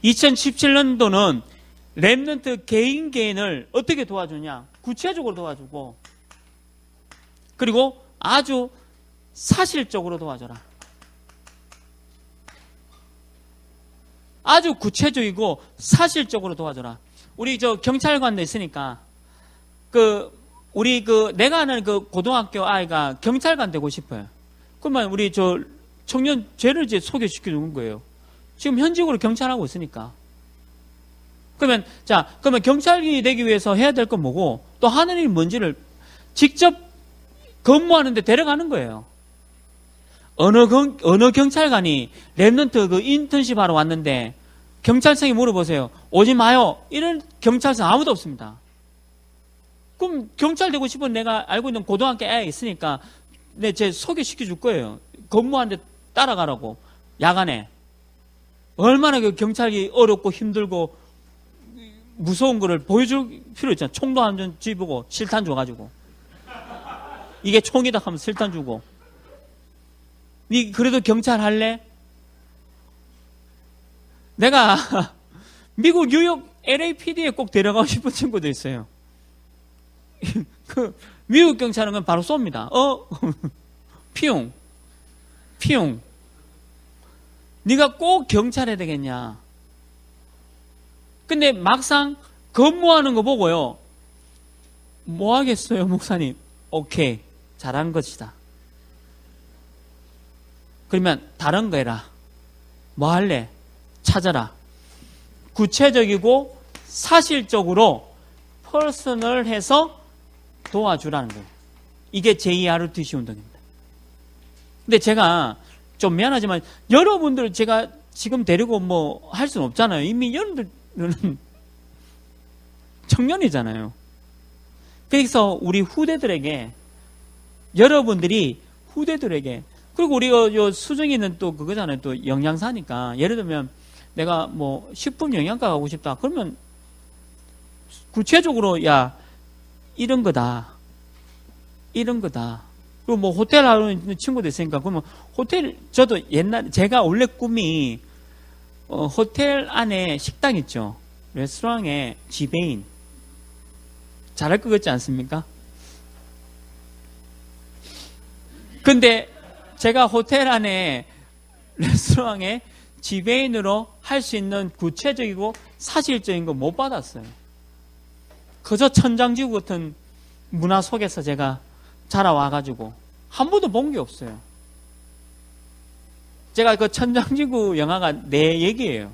2017년도는 랩런트 개인을 어떻게 도와주냐? 구체적으로 도와주고, 그리고 아주 사실적으로 도와줘라. 아주 구체적이고 사실적으로 도와줘라. 우리 경찰관도 있으니까, 내가 아는 고등학교 아이가 경찰관 되고 싶어요. 그러면 우리 청년 죄를 이제 소개시켜 주는 거예요. 지금 현직으로 경찰하고 있으니까. 그러면 경찰이 되기 위해서 해야 될 건 뭐고, 또 하는 일이 뭔지를 직접 근무하는데 데려가는 거예요. 어느 경찰관이 랩런트 인턴십 하러 왔는데 경찰청에 물어보세요. 오지 마요. 이런 경찰청 아무도 없습니다. 그럼 경찰 되고 싶은 내가 알고 있는 고등학교 애가 있으니까 제 소개시켜 줄 거예요. 근무하는데 따라가라고. 야간에. 얼마나 경찰이 어렵고 힘들고 무서운 거를 보여줄 필요 있잖아. 총도 한 전 쥐보고 실탄 줘가지고. 이게 총이다 하면 실탄 주고. 니 그래도 경찰 할래? 내가 미국 뉴욕 LAPD에 꼭 데려가고 싶은 친구도 있어요. 미국 경찰은 그냥 바로 쏩니다. 피용. 네가 꼭 경찰 해야 되겠냐? 근데 막상 근무하는 거 보고요. 뭐 하겠어요, 목사님? 오케이, 잘한 것이다. 그러면 다른 거 해라. 뭐 할래? 찾아라. 구체적이고 사실적으로 퍼스널해서 도와주라는 거예요. 이게 제2 RUTC 운동입니다. 근데 제가 좀 미안하지만 여러분들 제가 지금 데리고 뭐 할 수는 없잖아요. 이미 여러분들은 청년이잖아요. 그래서 우리 후대들에게, 여러분들이 후대들에게, 그리고 우리가 수정이는 또 그거잖아요. 또 영양사니까. 예를 들면 내가 뭐 식품 영양가 가고 싶다. 그러면 구체적으로 이런 거다. 그리고 뭐 호텔 하는 친구도 있으니까 그러면 호텔, 저도 제가 원래 꿈이 호텔 안에 식당 있죠. 레스토랑에 지배인. 잘할 것 같지 않습니까? 근데 제가 호텔 안에 레스토랑에 지배인으로 할 수 있는 구체적이고 사실적인 거 못 받았어요. 그저 천장지구 같은 문화 속에서 제가 자라와가지고 한 번도 본 게 없어요. 제가 그 천장지구 영화가 내 얘기예요.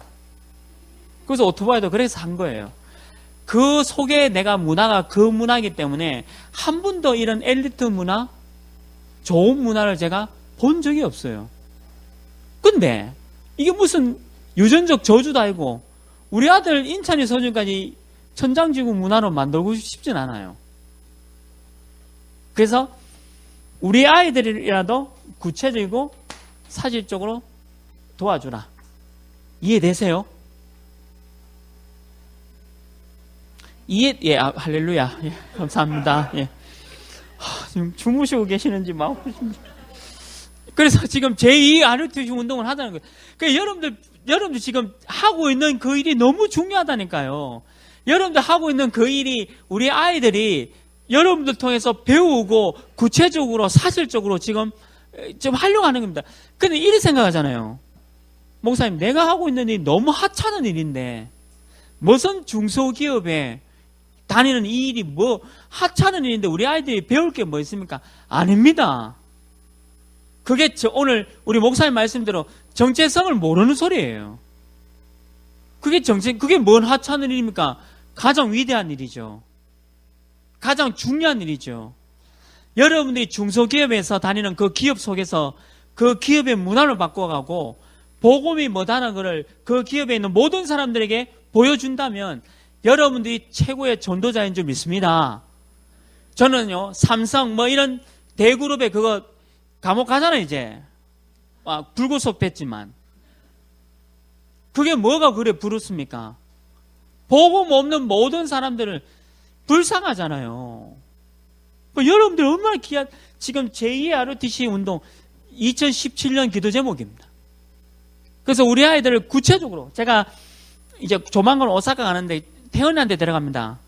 그래서 오토바이도 그래서 산 거예요. 그 속에 내가 문화가 그 문화이기 때문에 한 번도 이런 엘리트 문화, 좋은 문화를 제가 본 적이 없어요. 근데 이게 무슨 유전적 저주도 아니고, 우리 아들 인천에서 서울까지 천장지구 문화로 만들고 싶진 않아요. 그래서 우리 아이들이라도 구체적이고 사실적으로 도와주라. 이해되세요? 예, 할렐루야. 예, 감사합니다. 예. 지금 주무시고 계시는지 마음 아프십니다. 그래서 지금 제2 RUTC 운동을 하자는 거예요. 그러니까 여러분들 지금 하고 있는 그 일이 너무 중요하다니까요. 여러분들 하고 있는 그 일이 우리 아이들이 여러분들 통해서 배우고 구체적으로 사실적으로 지금 하려고 하는 겁니다. 근데 이렇게 생각하잖아요. 목사님, 내가 하고 있는 일이 너무 하찮은 일인데 무슨 중소기업에 다니는 이 일이 뭐 하찮은 일인데 우리 아이들이 배울 게 뭐 있습니까? 아닙니다. 그게 오늘 우리 목사님 말씀대로 정체성을 모르는 소리예요. 그게 뭔 하찮은 일입니까? 가장 위대한 일이죠. 가장 중요한 일이죠. 여러분들이 중소기업에서 다니는 그 기업 속에서 그 기업의 문화를 바꿔가고 복음이 뭐다는 것을 그 기업에 있는 모든 사람들에게 보여준다면 여러분들이 최고의 전도자인 줄 믿습니다. 저는요, 삼성 뭐 이런 대그룹에 그거 감옥 가잖아요, 이제. 불구속 됐지만. 그게 뭐가 그래 부르습니까? 복음 없는 모든 사람들을 불쌍하잖아요. 여러분들 얼마나 귀한, 지금 제2 RUTC 운동 2017년 기도 제목입니다. 그래서 우리 아이들을 구체적으로, 제가 이제 조만간 오사카 가는데 태연이한테 데려갑니다.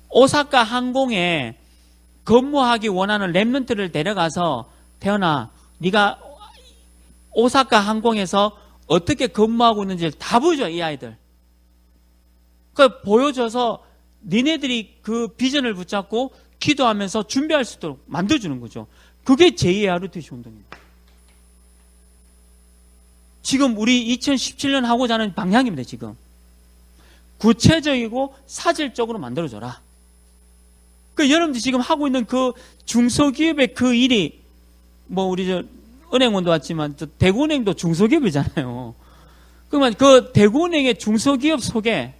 오사카 항공에 근무하기 원하는 랩런트를 데려가서, 태연아, 네가 오사카 항공에서 어떻게 근무하고 있는지를 다 보여줘, 이 아이들. 그 보여줘서 니네들이 그 비전을 붙잡고 기도하면서 준비할 수 있도록 만들어주는 거죠. 그게 제2 RUTC 운동입니다. 지금 우리 2017년 하고자 하는 방향입니다, 지금. 구체적이고 사실적으로 만들어줘라. 여러분들 지금 하고 있는 그 중소기업의 그 일이, 뭐 우리 은행원도 왔지만 대구은행도 중소기업이잖아요. 그러면 그 대구은행의 중소기업 속에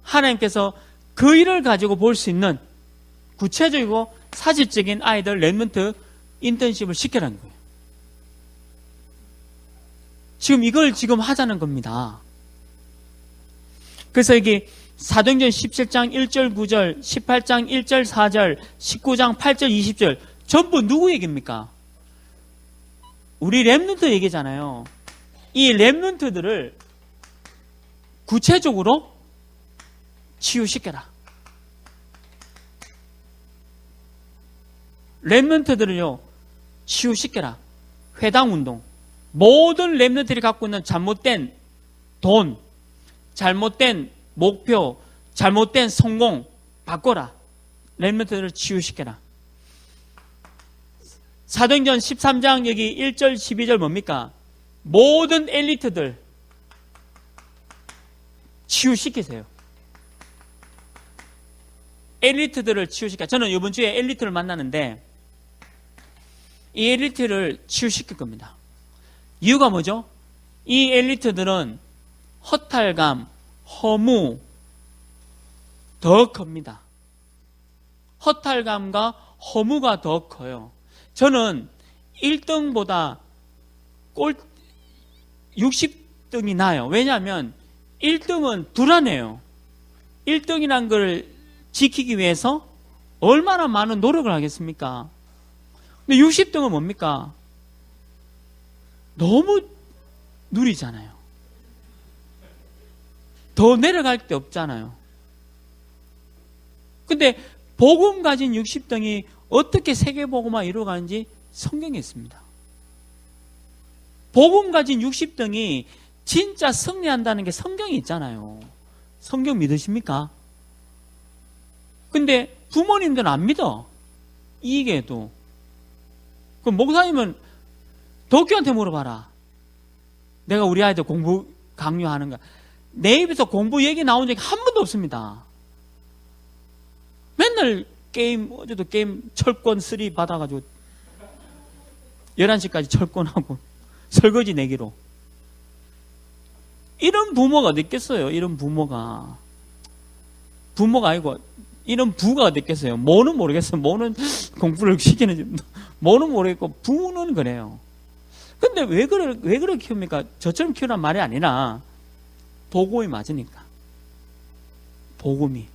하나님께서 그 일을 가지고 볼 수 있는 구체적이고 사실적인 아이들 랩런트 인턴십을 시키라는 거예요. 지금 이걸 지금 하자는 겁니다. 그래서 여기 사도행전 17장 1절 9절, 18장 1절 4절, 19장 8절 20절 전부 누구 얘기입니까? 우리 랩런트 얘기잖아요. 이 랩런트들을 구체적으로 치유시켜라. 랩런트들을요, 치유시켜라. 회당운동. 모든 랩런트들이 갖고 있는 잘못된 돈, 잘못된 목표, 잘못된 성공 바꿔라. 랩런트들을 치유시켜라. 사도행전 13장 여기 1절 12절 뭡니까? 모든 엘리트들 치유시키세요. 엘리트들을 치유시켜. 저는 이번 주에 엘리트를 만나는데 이 엘리트를 치유시킬 겁니다. 이유가 뭐죠? 이 엘리트들은 허탈감, 허무 더 큽니다. 허탈감과 허무가 더 커요. 저는 1등보다 60등이 나아요. 왜냐하면 1등은 불안해요. 1등이란 걸 지키기 위해서 얼마나 많은 노력을 하겠습니까? 근데 60등은 뭡니까? 너무 누리잖아요. 더 내려갈 데 없잖아요. 근데 복음 가진 60등이 어떻게 세계복음화 이루어가는지 성경에 있습니다. 복음 가진 60등이 진짜 승리한다는 게 성경에 있잖아요. 성경 믿으십니까? 근데 부모님들은 안 믿어. 이 얘기해도. 그럼 목사님은 덕규한테 물어봐라. 내가 우리 아이들 공부 강요하는가. 내 입에서 공부 얘기 나온 적이 한 번도 없습니다. 맨날 게임, 어제도 게임 철권 3 받아가지고 11시까지 철권하고 설거지 내기로. 이런 부모가 어디 있겠어요? 이런 부모가. 부모가 아니고 이런 부가 어디 있겠어요. 뭐는 모르겠어요. 뭐는 공부를 시키는지 뭐는 모르겠고 부는 그래요. 근데 왜 그렇게 키웁니까? 저처럼 키우란 말이 아니라 복음이 맞으니까. 복음이.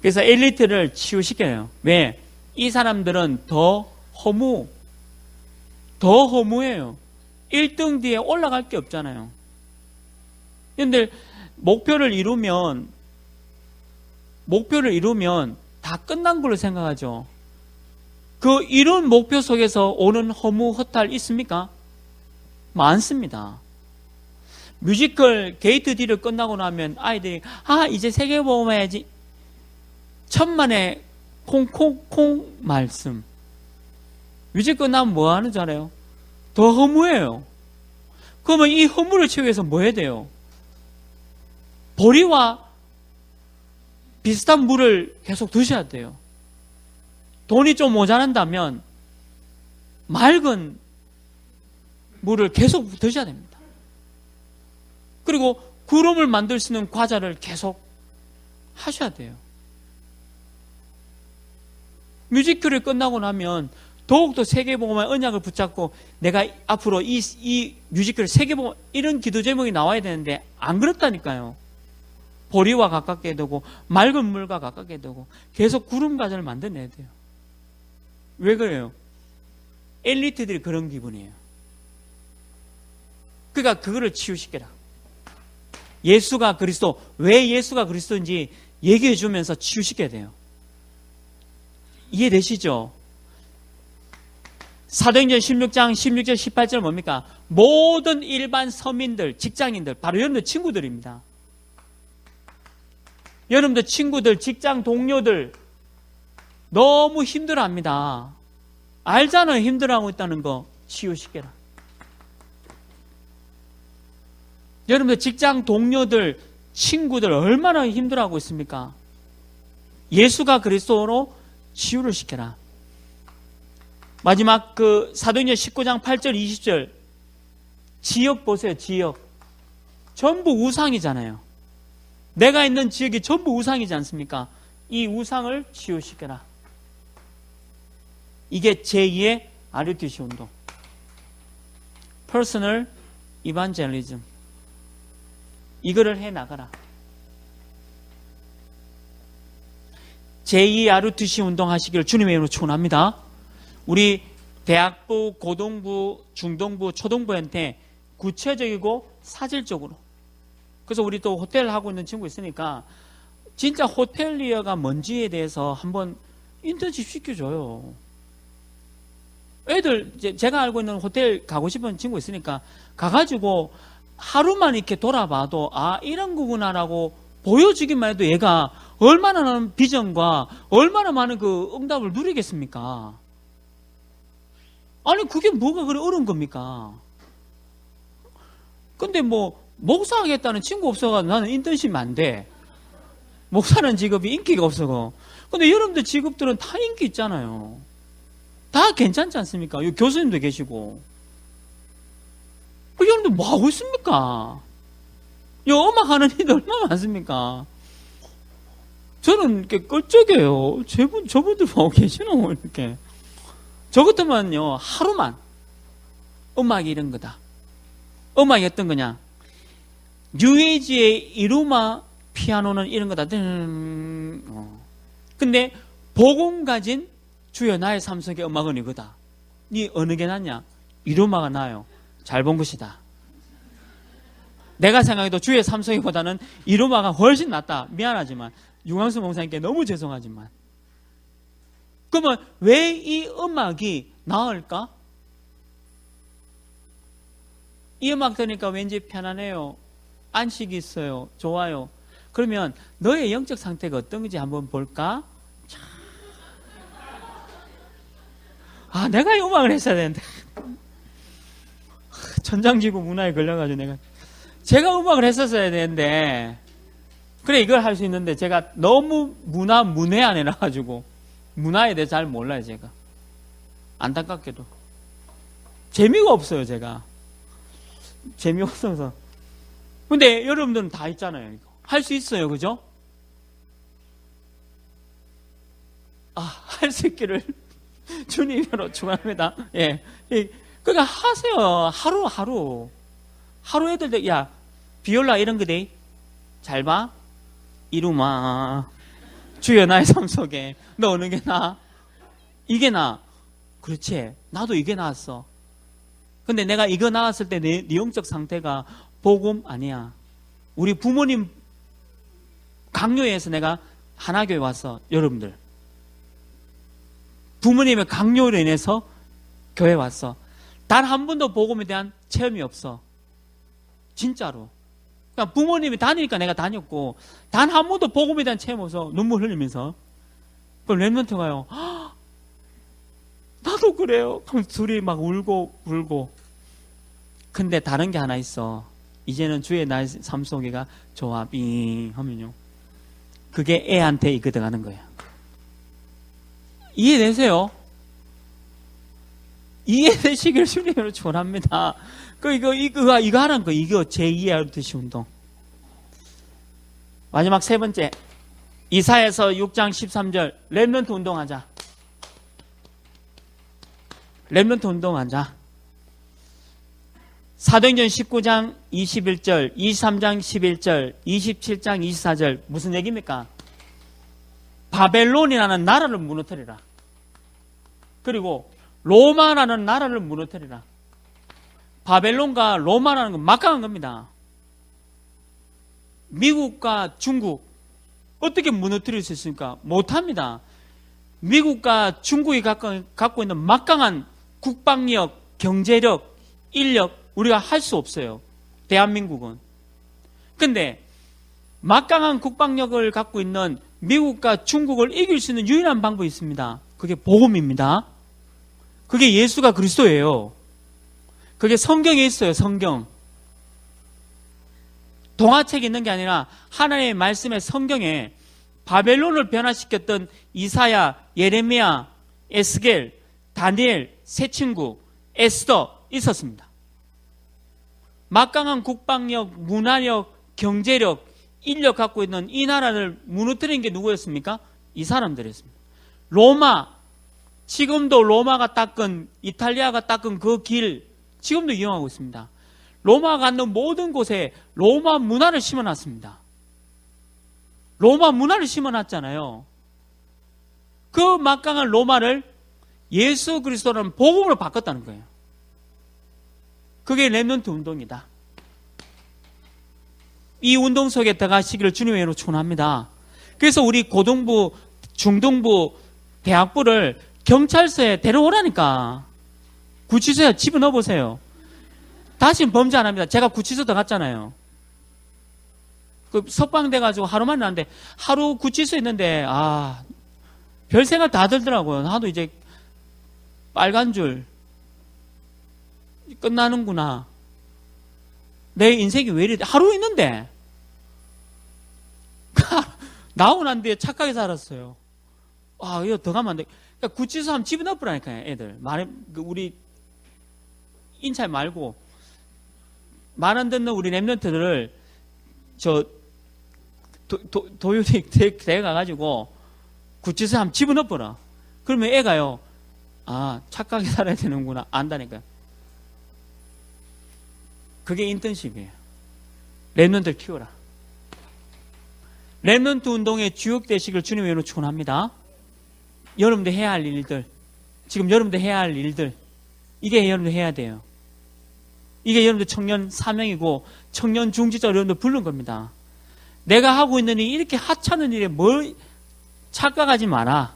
그래서 엘리트를 치유시켜요. 왜? 이 사람들은 더 허무해요. 1등 뒤에 올라갈 게 없잖아요. 근데 목표를 이루면 다 끝난 걸로 생각하죠. 그 이룬 목표 속에서 오는 허무, 허탈 있습니까? 많습니다. 뮤지컬 게이트 D를 끝나고 나면 아이들이 이제 세계보험 해야지. 천만의 콩콩콩 말씀. 뮤지컬 끝나면 뭐 하는 줄 알아요? 더 허무해요. 그러면 이 허무를 채우기 위해서 뭐 해야 돼요? 보리와 비슷한 물을 계속 드셔야 돼요. 돈이 좀 모자란다면 맑은 물을 계속 드셔야 됩니다. 그리고 구름을 만들 수 있는 과자를 계속 하셔야 돼요. 뮤지컬이 끝나고 나면 더욱더 세계복음의 언약을 붙잡고 내가 앞으로 이 뮤지컬 세계복음 이런 기도 제목이 나와야 되는데 안 그렇다니까요. 보리와 가깝게 되고 맑은 물과 가깝게 되고 계속 구름 과자를 만들어내야 돼요. 왜 그래요? 엘리트들이 그런 기분이에요. 그러니까 그거를 치유시켜라. 예수가 그리스도, 왜 예수가 그리스도인지 얘기해 주면서 치유시켜야 돼요. 이해되시죠? 사도행전 16장 16절 18절 뭡니까? 모든 일반 서민들, 직장인들, 바로 여러분들 친구들입니다. 여러분들 친구들, 직장 동료들 너무 힘들어합니다. 알잖아요. 힘들어하고 있다는 거. 치유시켜라. 여러분들 직장 동료들, 친구들 얼마나 힘들어하고 있습니까? 예수가 그리스도로 치유를 시켜라. 마지막 그 사도행전 19장 8절 20절 지역 보세요. 지역 전부 우상이잖아요. 내가 있는 지역이 전부 우상이지 않습니까? 이 우상을 치유시켜라. 이게 제2의 RUTC 운동, Personal Evangelism. 이거를 해나가라. 제2 RUTC 운동 하시기를 주님의 이름으로 축원합니다. 우리 대학부, 고등부, 중등부, 초등부한테 구체적이고 사실적으로. 그래서 우리 또 호텔 하고 있는 친구 있으니까 진짜 호텔리어가 뭔지에 대해서 한번 인턴십 시켜줘요. 애들, 제가 알고 있는 호텔 가고 싶은 친구 있으니까 가가지고 하루만 이렇게 돌아봐도 이런 거구나라고 보여주기만 해도 얘가 얼마나 많은 비전과 얼마나 많은 그 응답을 누리겠습니까? 아니 그게 뭐가 그래 어려운 겁니까? 근데 뭐 목사하겠다는 친구 없어가지고 나는 인턴십이 안 돼. 목사는 직업이 인기가 없어서. 근데 여러분들 직업들은 다 인기 있잖아요. 다 괜찮지 않습니까? 여기 교수님도 계시고. 여러분들 뭐 하고 있습니까? 요 음악 하는 일이 얼마나 많습니까? 저는 이렇게 껄쩍여요. 저분들 보고 계시나 뭐 이렇게. 저 같으면요 하루만 음악이 이런 거다. 음악이 어떤 거냐? 뉴에이지의 이루마 피아노는 이런 거다. 근데 복음 가진 주여 나의 삶 속의 음악은 이거다. 니 어느 게 낫냐? 이루마가 나아요. 잘 본 것이다. 내가 생각해도 주의 삶 속에보다는 이루마가 훨씬 낫다. 미안하지만 유광수 목사님께 너무 죄송하지만. 그러면 왜 이 음악이 나을까? 이 음악 들으니까 왠지 편안해요. 안식이 있어요. 좋아요. 그러면 너의 영적 상태가 어떤 건지 한번 볼까? 내가 이 음악을 했어야 되는데. 천장지구 문화에 걸려가지고 제가 음악을 했었어야 되는데. 그래 이걸 할 수 있는데 제가 너무 문외 안에 나가지고 문화에 대해 잘 몰라요. 제가 안타깝게도 재미가 없어요. 제가 재미없어서. 근데 여러분들은 다 있잖아요. 할 수 있어요. 그죠? 할 수 있기를 주님으로 축원합니다. 예. 그러니까 하세요. 하루 애들, 야, 비올라 이런 거 돼. 잘 봐. 이루마. 주여 나의 삶 속에 너 어느 게 나? 이게 나. 그렇지. 나도 이게 나았어. 근데 내가 이거 나왔을 때 내 영적 상태가 복음 아니야. 우리 부모님 강요해서 내가 하나교회 왔어. 여러분들. 부모님의 강요로 인해서 교회 왔어. 단 한 번도 복음에 대한 체험이 없어. 진짜로. 그러니까 부모님이 다니니까 내가 다녔고, 단 한 번도 복음에 대한 체험 없어. 눈물 흘리면서. 그 랩런트가요. 나도 그래요. 그럼 둘이 막 울고. 근데 다른 게 하나 있어. 이제는 주의 나의 삶 속에가 좋아. 빙 하면요. 그게 애한테 이거 들어가는 거예요. 이해되세요? 이해되시길 주님으로 축원합니다. 이거 하라는 거. 이거 제2의 RUTC 운동. 마지막 세 번째. 이사야서 6장 13절. 렘넌트 운동하자. 렘넌트 운동하자. 사도행전 19장 21절, 23장 11절, 27장 24절. 무슨 얘기입니까? 바벨론이라는 나라를 무너뜨리라. 그리고 로마라는 나라를 무너뜨리라. 바벨론과 로마라는 건 막강한 겁니다. 미국과 중국 어떻게 무너뜨릴 수 있습니까? 못합니다. 미국과 중국이 갖고 있는 막강한 국방력, 경제력, 인력 우리가 할 수 없어요. 대한민국은. 근데 막강한 국방력을 갖고 있는 미국과 중국을 이길 수 있는 유일한 방법이 있습니다. 그게 복음입니다. 그게 예수가 그리스도예요. 그게 성경에 있어요. 성경. 동화책이 있는 게 아니라 하나님의 말씀의 성경에 바벨론을 변화시켰던 이사야, 예레미야, 에스겔, 다니엘, 세 친구, 에스더 있었습니다. 막강한 국방력, 문화력, 경제력, 인력 갖고 있는 이 나라를 무너뜨린 게 누구였습니까? 이 사람들이었습니다. 로마, 지금도 로마가 닦은, 이탈리아가 닦은 그 길, 지금도 이용하고 있습니다. 로마가 갖는 모든 곳에 로마 문화를 심어놨습니다. 로마 문화를 심어놨잖아요. 그 막강한 로마를 예수 그리스도라는 복음으로 바꿨다는 거예요. 그게 렘넌트 운동이다. 이 운동 속에 들어가시기를 주님의 이름으로 축원합니다. 그래서 우리 고등부, 중등부, 대학부를 경찰서에 데려오라니까. 구치소에 집어넣어 보세요. 다시는 범죄 안 합니다. 제가 구치소 들어갔잖아요. 그 석방돼가지고 하루만 났는데 하루 구치소에 있는데 별 생각 다 들더라고요. 나도 이제 빨간 줄 끝나는구나. 내 인생이 왜 이래? 하루 있는데 나오고 난 뒤에 착하게 살았어요. 이거 더 가면 안 돼. 그러니까 구치소 한번 집어넣으라니까요. 애들 우리 인찰 말고 말 안 듣는 우리 렘넌트들을 도요리 대에 가가지고 구치소에 한번 집어넣어라. 그러면 애가요, 착하게 살아야 되는구나 안다니까요. 그게 인턴십이에요. 렘넌트를 키워라. 렘넌트 운동의 주역되시길 주님의 이름으로 축원합니다. 여러분들 해야 할 일들, 지금 여러분들 해야 할 일들, 이게 여러분들 해야 돼요. 이게 여러분들 청년 사명이고 청년 중지자로 여러분들 부른 겁니다. 내가 하고 있는 일, 이렇게 하찮은 일에 뭘 착각하지 마라.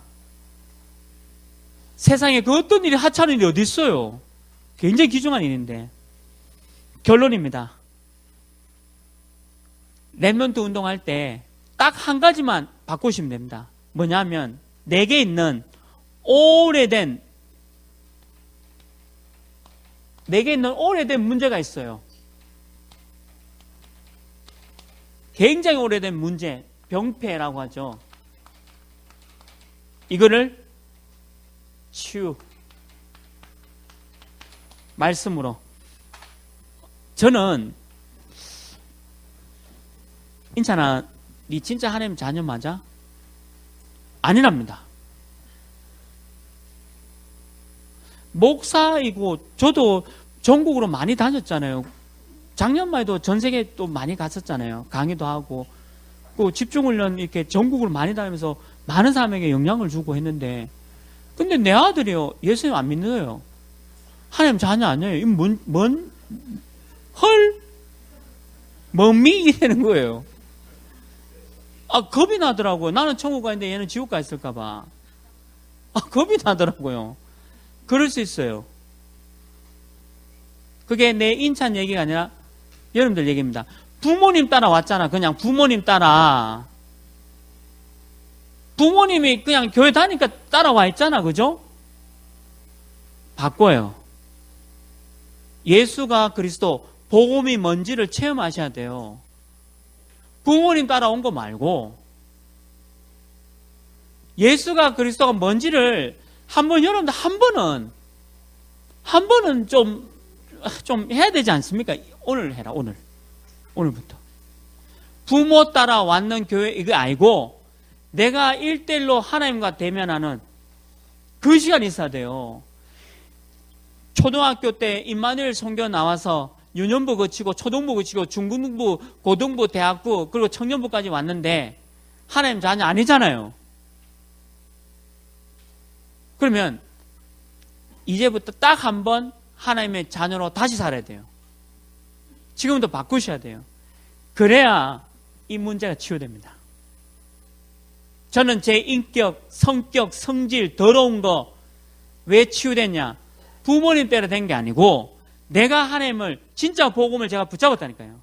세상에 그 어떤 일이 하찮은 일이 어디 있어요? 굉장히 귀중한 일인데. 결론입니다. 렘넌트 운동할 때 딱 한 가지만 바꾸시면 됩니다. 뭐냐면 내게 있는 오래된 문제가 있어요. 굉장히 오래된 문제, 병폐라고 하죠. 이거를 말씀으로. 저는 인찬아, 니 진짜 하나님 자녀 맞아? 아니랍니다. 목사이고 저도 전국으로 많이 다녔잖아요. 작년만 해도 전 세계 또 많이 갔었잖아요. 강의도 하고 그 집중훈련 이렇게 전국으로 많이 다니면서 많은 사람에게 영향을 주고 했는데, 근데 내 아들이요, 예수님 안 믿어요. 하나님 자녀 아니에요. 뭔미 이되는 거예요. 겁이 나더라고요. 나는 천국 가는데 얘는 지옥 가 있을까봐. 겁이 나더라고요. 그럴 수 있어요. 그게 내 인찬 얘기가 아니라 여러분들 얘기입니다. 부모님 따라 왔잖아. 그냥 부모님 따라. 부모님이 그냥 교회 다니니까 따라와 있잖아. 그죠? 바꿔요. 예수가 그리스도, 복음이 뭔지를 체험하셔야 돼요. 부모님 따라온 거 말고 예수가 그리스도가 뭔지를 여러분들 한 번은 좀 해야 되지 않습니까? 오늘 해라. 오늘부터 부모 따라 왔는 교회 이거 알고 내가 1대1로 하나님과 대면하는 그 시간이 있어야 돼요. 초등학교 때 임마누엘 선교 나와서 유년부 거치고 초등부 거치고 중등부, 고등부, 대학부 그리고 청년부까지 왔는데 하나님 자녀 아니잖아요. 그러면 이제부터 딱 한 번 하나님의 자녀로 다시 살아야 돼요. 지금부터 바꾸셔야 돼요. 그래야 이 문제가 치유됩니다. 저는 제 인격, 성격, 성질, 더러운 거 왜 치유됐냐? 부모님 때문에 된 게 아니고 내가 하나님을 진짜 복음을 제가 붙잡았다니까요.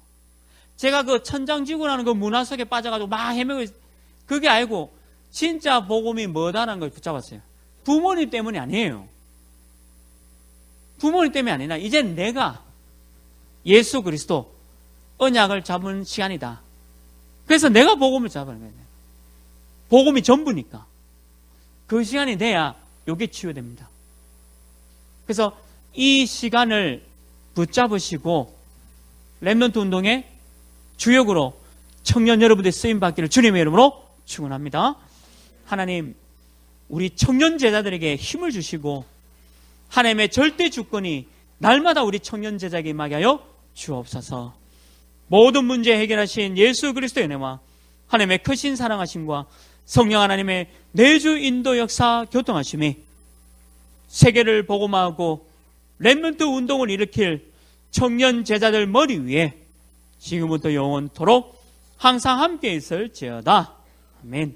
제가 그 천장지구라는 그 문화 속에 빠져가지고 막 헤매고 그게 알고 진짜 복음이 뭐다라는 걸 붙잡았어요. 부모님 때문이 아니에요. 부모님 때문이 아니라 이제 내가 예수 그리스도 언약을 잡은 시간이다. 그래서 내가 복음을 잡아야 돼요. 복음이 전부니까. 그 시간이 돼야 이게 치유됩니다. 그래서 이 시간을 붙잡으시고 렘넌트 운동의 주역으로 청년 여러분들의 쓰임받기를 주님의 이름으로 축원합니다. 하나님, 우리 청년 제자들에게 힘을 주시고 하나님의 절대 주권이 날마다 우리 청년 제자에게 임하게 하여 주옵소서. 모든 문제 해결하신 예수 그리스도의 은혜와 하나님의 크신 사랑하심과 성령 하나님의 내주 인도 역사 교통하심이 세계를 복음화하고 렘넌트 운동을 일으킬 청년 제자들 머리 위에 지금부터 영원토록 항상 함께 있을지어다. 아멘.